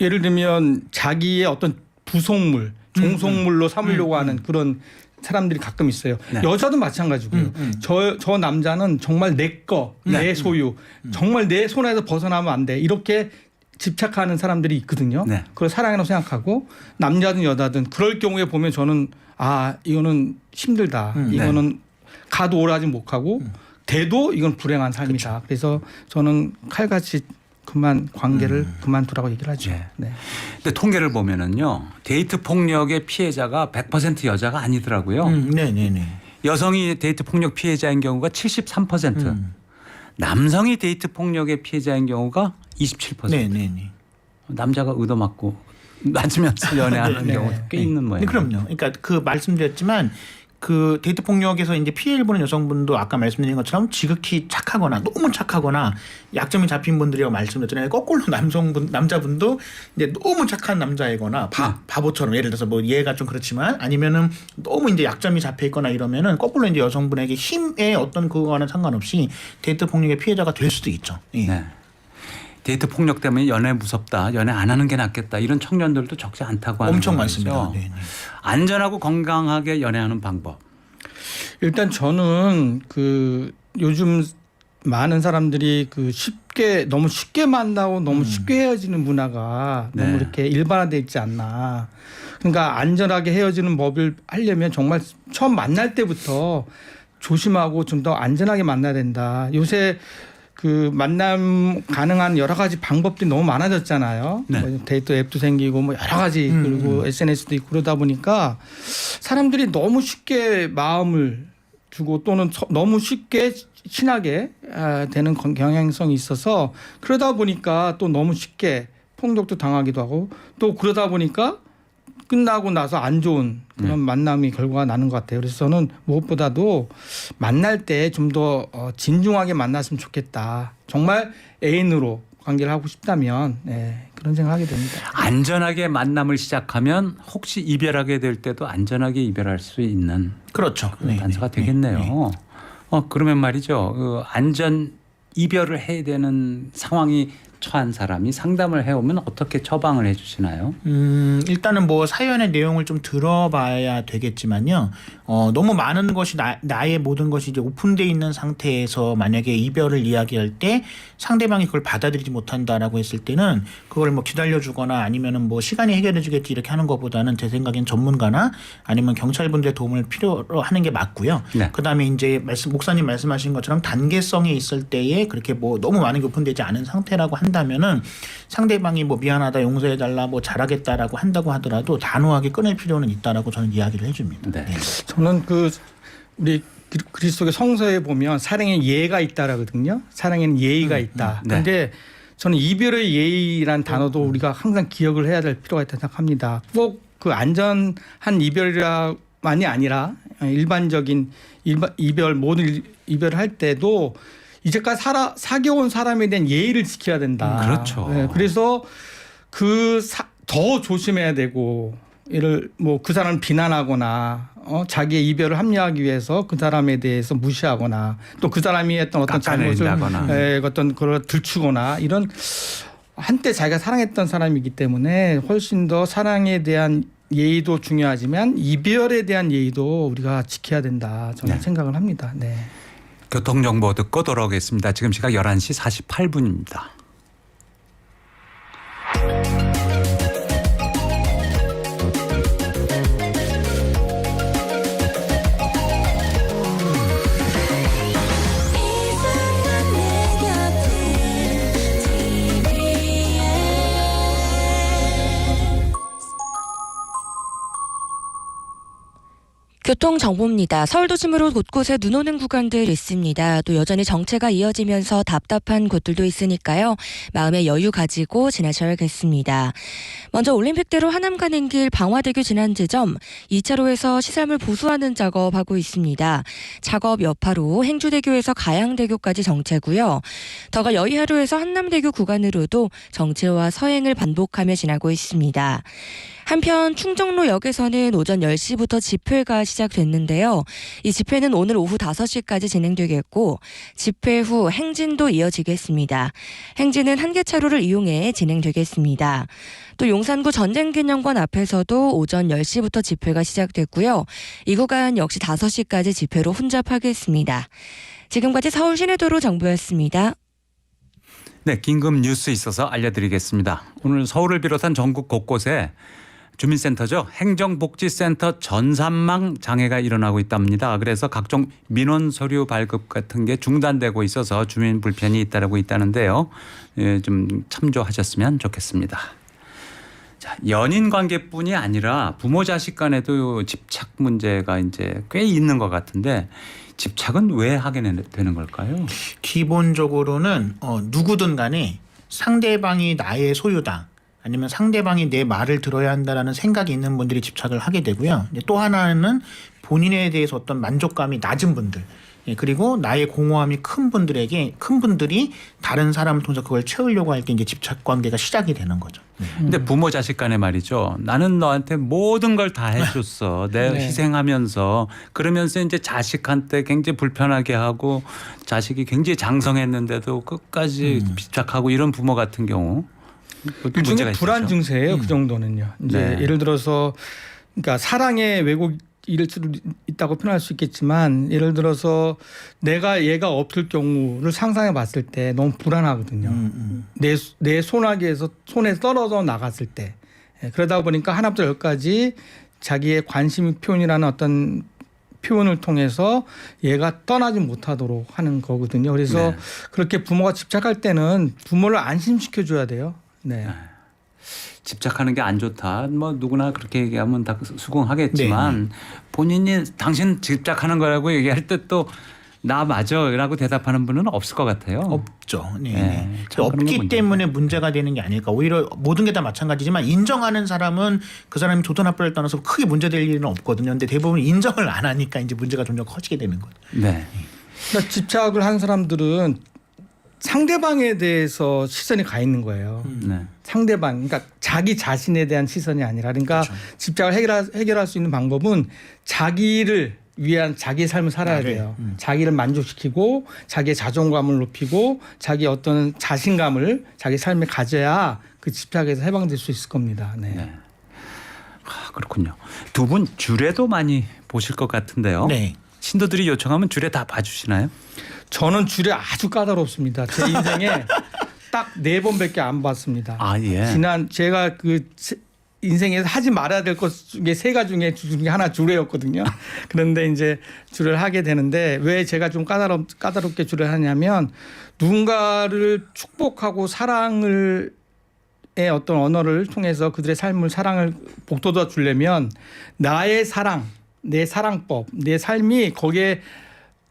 예를 들면 자기의 어떤 부속물, 종속물로 삼으려고 하는 그런 사람들이 가끔 있어요. 네. 여자도 마찬가지고요. 저 남자는 정말 내 거, 내 소유, 정말 내 손에서 벗어나면 안 돼. 이렇게 집착하는 사람들이 있거든요. 네. 그걸 사랑이라고 생각하고 남자든 여자든 그럴 경우에 보면 저는 이거는 힘들다. 이거는 가도 오라지 못하고 돼도 이건 불행한 삶이다. 그래서 저는 칼같이 관계를 그만두라고 얘기를 하죠. 네. 네. 근데 통계를 보면은요. 데이트 폭력의 피해자가 100% 여자가 아니더라고요. 네네네. 여성이 데이트 폭력 피해자인 경우가 73%. 남성이 데이트 폭력의 피해자인 경우가 27%. 네네네. 남자가 얻어맞고 맞으면서 연애하는 네. 경우도 꽤 있는 모양이에요. 그럼요. 그러니까 그 말씀드렸지만 그 데이트 폭력에서 이제 피해를 보는 여성분도 아까 말씀드린 것처럼 지극히 착하거나 너무 착하거나 약점이 잡힌 분들이라고 말씀드렸잖아요. 거꾸로 남자분도 이제 너무 착한 남자이거나 바보처럼 예를 들어서 뭐 얘가 좀 그렇지만 아니면은 너무 이제 약점이 잡혀 있거나 이러면은 거꾸로 이제 여성분에게 힘의 어떤 그거와는 상관없이 데이트 폭력의 피해자가 될 수도 있죠. 예. 네. 데이트 폭력 때문에 연애 무섭다, 연애 안 하는 게 낫겠다 이런 청년들도 적지 않다고 하는 엄청 거죠. 많습니다. 네. 안전하고 건강하게 연애하는 방법. 일단 저는 그 요즘 많은 사람들이 그 너무 쉽게 만나고 너무 쉽게 헤어지는 문화가 네. 너무 이렇게 일반화돼 있지 않나. 그러니까 안전하게 헤어지는 법을 하려면 정말 처음 만날 때부터 조심하고 좀 더 안전하게 만나야 된다. 요새 그 만남 가능한 여러 가지 방법들이 너무 많아졌잖아요. 네. 뭐 데이트 앱도 생기고 뭐 여러 가지 그리고 SNS도 있고 그러다 보니까 사람들이 너무 쉽게 마음을 주고 또는 너무 쉽게 친하게 되는 경향성이 있어서 그러다 보니까 또 너무 쉽게 폭력도 당하기도 하고 또 그러다 보니까 끝나고 나서 안 좋은 그런 만남이 결과가 나는 것 같아요. 그래서 저는 무엇보다도 만날 때 좀 더 진중하게 만났으면 좋겠다. 정말 애인으로 관계를 하고 싶다면 그런 생각하게 됩니다. 안전하게 만남을 시작하면 혹시 이별하게 될 때도 안전하게 이별할 수 있는 그렇죠. 그런 단서가 되겠네요. 그러면 말이죠. 그 안전 이별을 해야 되는 상황이 처한 사람이 상담을 해오면 어떻게 처방을 해주시나요? 일단은 뭐 사연의 내용을 좀 들어봐야 되겠지만요. 너무 많은 것이 나의 모든 것이 이제 오픈되어 있는 상태에서 만약에 이별을 이야기할 때 상대방이 그걸 받아들이지 못한다라고 했을 때는 그걸 뭐 기다려주거나 아니면은 뭐 시간이 해결해주겠지 이렇게 하는 것보다는 제 생각엔 전문가나 아니면 경찰분들의 도움을 필요로 하는 게 맞고요. 네. 그다음에 이제 목사님 말씀하신 것처럼 단계성이 있을 때에 그렇게 뭐 너무 많은 게 오픈되지 않은 상태라고 한다면은 상대방이 뭐 미안하다, 용서해달라, 뭐 잘하겠다라고 한다고 하더라도 단호하게 끊을 필요는 있다라고 저는 이야기를 해줍니다. 네. 저는 우리 그리스도의 성서에 보면 사랑에 예가 있다라거든요. 사랑에는 예의가 있다. 네. 그런데 저는 이별의 예의란 단어도 우리가 항상 기억을 해야 될 필요가 있다고 생각합니다. 꼭 그 안전한 이별만이 아니라 일반적인 모든 이별을 할 때도 이제까지 사귀어온 사람에 대한 예의를 지켜야 된다. 그렇죠. 그래서 더 조심해야 되고 그 사람을 비난하거나 자기의 이별을 합리화하기 위해서 그 사람에 대해서 무시하거나 또 그 사람이 했던 어떤 잘못을 어떤 걸 들추거나 이런 한때 자기가 사랑했던 사람이기 때문에 훨씬 더 사랑에 대한 예의도 중요하지만 이별에 대한 예의도 우리가 지켜야 된다. 저는 생각을 합니다. 네. 교통정보 듣고 돌아오겠습니다. 지금 시각 11시 48분입니다. 교통정보입니다. 서울 도심으로 곳곳에 눈 오는 구간들 있습니다. 또 여전히 정체가 이어지면서 답답한 곳들도 있으니까요. 마음의 여유 가지고 지나셔야겠습니다. 먼저 올림픽대로 하남 가는 길 방화대교 지난 지점 2차로에서 시설물 보수하는 작업하고 있습니다. 작업 여파로 행주대교에서 가양대교까지 정체고요. 더가 여의하로에서 한남대교 구간으로도 정체와 서행을 반복하며 지나고 있습니다. 한편 충정로역에서는 오전 10시부터 집회가 시작됐는데요. 이 집회는 오늘 오후 5시까지 진행되겠고 집회 후 행진도 이어지겠습니다. 행진은 한 개 차로를 이용해 진행되겠습니다. 또 용산구 전쟁기념관 앞에서도 오전 10시부터 집회가 시작됐고요. 이 구간 역시 5시까지 집회로 혼잡하겠습니다. 지금까지 서울 시내도로 정보였습니다. 네, 긴급 뉴스 있어서 알려드리겠습니다. 오늘 서울을 비롯한 전국 곳곳에 주민센터죠. 행정복지센터 전산망 장애가 일어나고 있답니다. 그래서 각종 민원 서류 발급 같은 게 중단되고 있어서 주민 불편이 잇따르고 있다는데요. 예, 좀 참조하셨으면 좋겠습니다. 자, 연인 관계뿐이 아니라 부모 자식 간에도 집착 문제가 이제 꽤 있는 것 같은데 집착은 왜 하게 되는 걸까요? 기본적으로는 누구든 간에 상대방이 나의 소유다. 아니면 상대방이 내 말을 들어야 한다라는 생각이 있는 분들이 집착을 하게 되고요. 이제 또 하나는 본인에 대해서 어떤 만족감이 낮은 분들, 그리고 나의 공허함이 큰 분들이 다른 사람을 통해서 그걸 채우려고 할 때 이제 집착 관계가 시작이 되는 거죠. 근데 부모 자식 간에 말이죠. 나는 너한테 모든 걸 다 해줬어. 내 네. 희생하면서 그러면서 이제 자식한테 굉장히 불편하게 하고 자식이 굉장히 장성했는데도 끝까지 집착하고 이런 부모 같은 경우 문제가 일종의 있죠. 불안 증세예요. 그 정도는요. 이제 네. 예를 들어서 그러니까 사랑의 왜곡일 수도 있다고 표현할 수 있겠지만 예를 들어서 내가 얘가 없을 경우를 상상해 봤을 때 너무 불안하거든요. 내 손아귀에서 손에 떨어져 나갔을 때 그러다 보니까 하나부터 열까지 자기의 관심 표현이라는 어떤 표현을 통해서 얘가 떠나지 못하도록 하는 거거든요. 그래서 네. 그렇게 부모가 집착할 때는 부모를 안심시켜 줘야 돼요. 네. 집착하는 게 안 좋다. 뭐 누구나 그렇게 얘기하면 다 수긍하겠지만 본인이 당신 집착하는 거라고 얘기할 때 또 나 맞아라고 대답하는 분은 없을 것 같아요. 없죠. 네. 네, 참 그런 게 없기 문제죠. 때문에 문제가 되는 게 아닐까. 오히려 모든 게 다 마찬가지지만 인정하는 사람은 그 사람이 좋든 나쁘를 떠나서 크게 문제될 일은 없거든요. 근데 대부분 인정을 안 하니까 이제 문제가 점점 커지게 되는 거죠. 네. 그러니까 집착을 한 사람들은 상대방에 대해서 시선이 가 있는 거예요. 네. 상대방, 그러니까 자기 자신에 대한 시선이 아니라, 그러니까 그렇죠. 집착을 해결할 수 있는 방법은 자기를 위한 자기의 삶을 살아야 나를, 돼요. 자기를 만족시키고 자기의 자존감을 높이고 자기 어떤 자신감을 자기 삶에 가져야 그 집착에서 해방될 수 있을 겁니다. 네. 네. 아, 그렇군요. 두 분 주례도 많이 보실 것 같은데요. 네. 신도들이 요청하면 주례 다 봐주시나요? 저는 주례 아주 까다롭습니다. 제 인생에 딱 4번밖에 안 봤습니다. 아, 예. 제가 그 인생에서 하지 말아야 될 것 중에 3가지 중에 하나 주례였거든요. 그런데 이제 주례를 하게 되는데 왜 제가 좀 까다롭게 주례를 하냐면 누군가를 축복하고 사랑을 의 어떤 언어를 통해서 그들의 삶을 사랑을 복돋아 주려면 나의 사랑, 내 사랑법, 내 삶이 거기에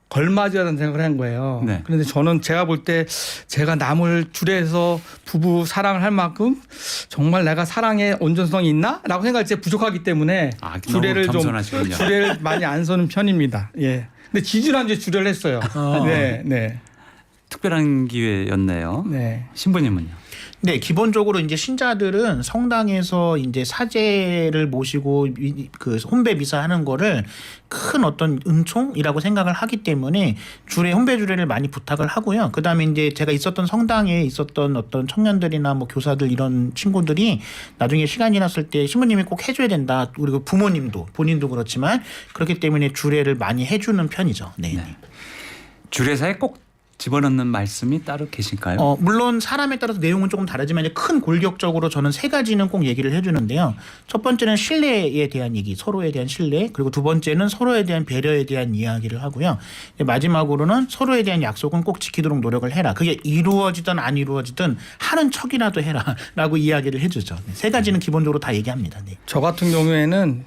걸맞아야 한다는 생각을 한 거예요. 네. 그런데 저는 제가 볼 때 제가 남을 주례해서 부부 사랑을 할 만큼 정말 내가 사랑에 온전성이 있나? 라고 생각할 때 부족하기 때문에 아, 주례를 너무 겸손하시군요. 주례를 많이 안 서는 편입니다. 예. 근데 지지난주에 주례를 했어요. 네, 네, 특별한 기회였네요. 네. 신부님은요? 네, 기본적으로 이제 신자들은 성당에서 이제 사제를 모시고 그 혼배 미사하는 거를 큰 어떤 은총이라고 생각을 하기 때문에 혼배 주례를 많이 부탁을 하고요. 그다음에 이제 제가 있었던 성당에 있었던 어떤 청년들이나 뭐 교사들 이런 친구들이 나중에 시간이 났을 때 신부님이 꼭 해줘야 된다. 그리고 부모님도 본인도 그렇지만 그렇기 때문에 주례를 많이 해주는 편이죠. 네. 네. 주례사에 꼭 집어넣는 말씀이 따로 계실까요? 물론 사람에 따라서 내용은 조금 다르지만 이제 큰 골격적으로 저는 3가지는 꼭 얘기를 해주는데요. 첫 번째는 신뢰에 대한 얘기, 서로에 대한 신뢰. 그리고 두 번째는 서로에 대한 배려에 대한 이야기를 하고요. 마지막으로는 서로에 대한 약속은 꼭 지키도록 노력을 해라. 그게 이루어지든 안 이루어지든 하는 척이라도 해라라고 이야기를 해주죠. 3가지는 기본적으로 다 얘기합니다. 네. 저 같은 경우에는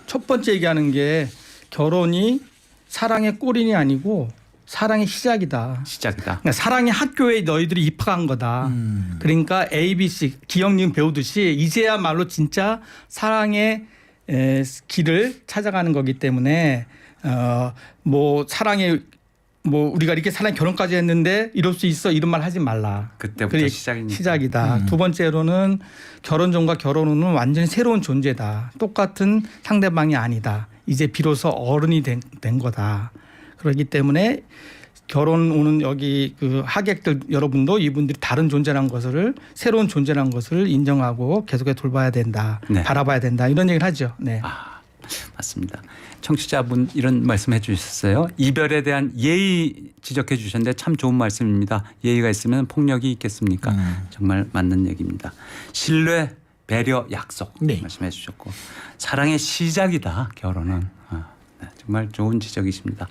첫 번째 얘기하는 게 결혼이 사랑의 꼬린이 아니고 사랑의 시작이다. 시작이다. 그러니까 사랑의 학교에 너희들이 입학한 거다. 그러니까 ABC 기영님 배우듯이 이제야말로 진짜 사랑의 길을 찾아가는 거기 때문에 뭐 사랑의 뭐 우리가 이렇게 사랑 결혼까지 했는데 이럴 수 있어 이런 말 하지 말라. 그때부터 그게 시작이니까. 시작이다. 두 번째로는 결혼 전과 결혼 후는 완전히 새로운 존재다. 똑같은 상대방이 아니다. 이제 비로소 어른이 된 거다. 그렇기 때문에 결혼 오는 여기 그 하객들 여러분도 이분들이 다른 존재라는 것을 새로운 존재라는 것을 인정하고 계속해서 돌봐야 된다. 네. 바라봐야 된다. 이런 얘기를 하죠. 네. 맞습니다. 청취자분 이런 말씀해 주셨어요. 이별에 대한 예의 지적해 주셨는데 참 좋은 말씀입니다. 예의가 있으면 폭력이 있겠습니까? 정말 맞는 얘기입니다. 신뢰, 배려, 약속 네. 말씀해 주셨고 사랑의 시작이다 결혼은. 네, 정말 좋은 지적이십니다.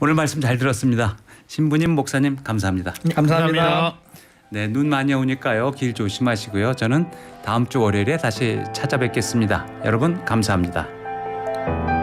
오늘 말씀 잘 들었습니다. 신부님 목사님 감사합니다. 감사합니다. 네, 눈 많이 오니까요. 길 조심하시고요. 저는 다음 주 월요일에 다시 찾아뵙겠습니다. 여러분 감사합니다.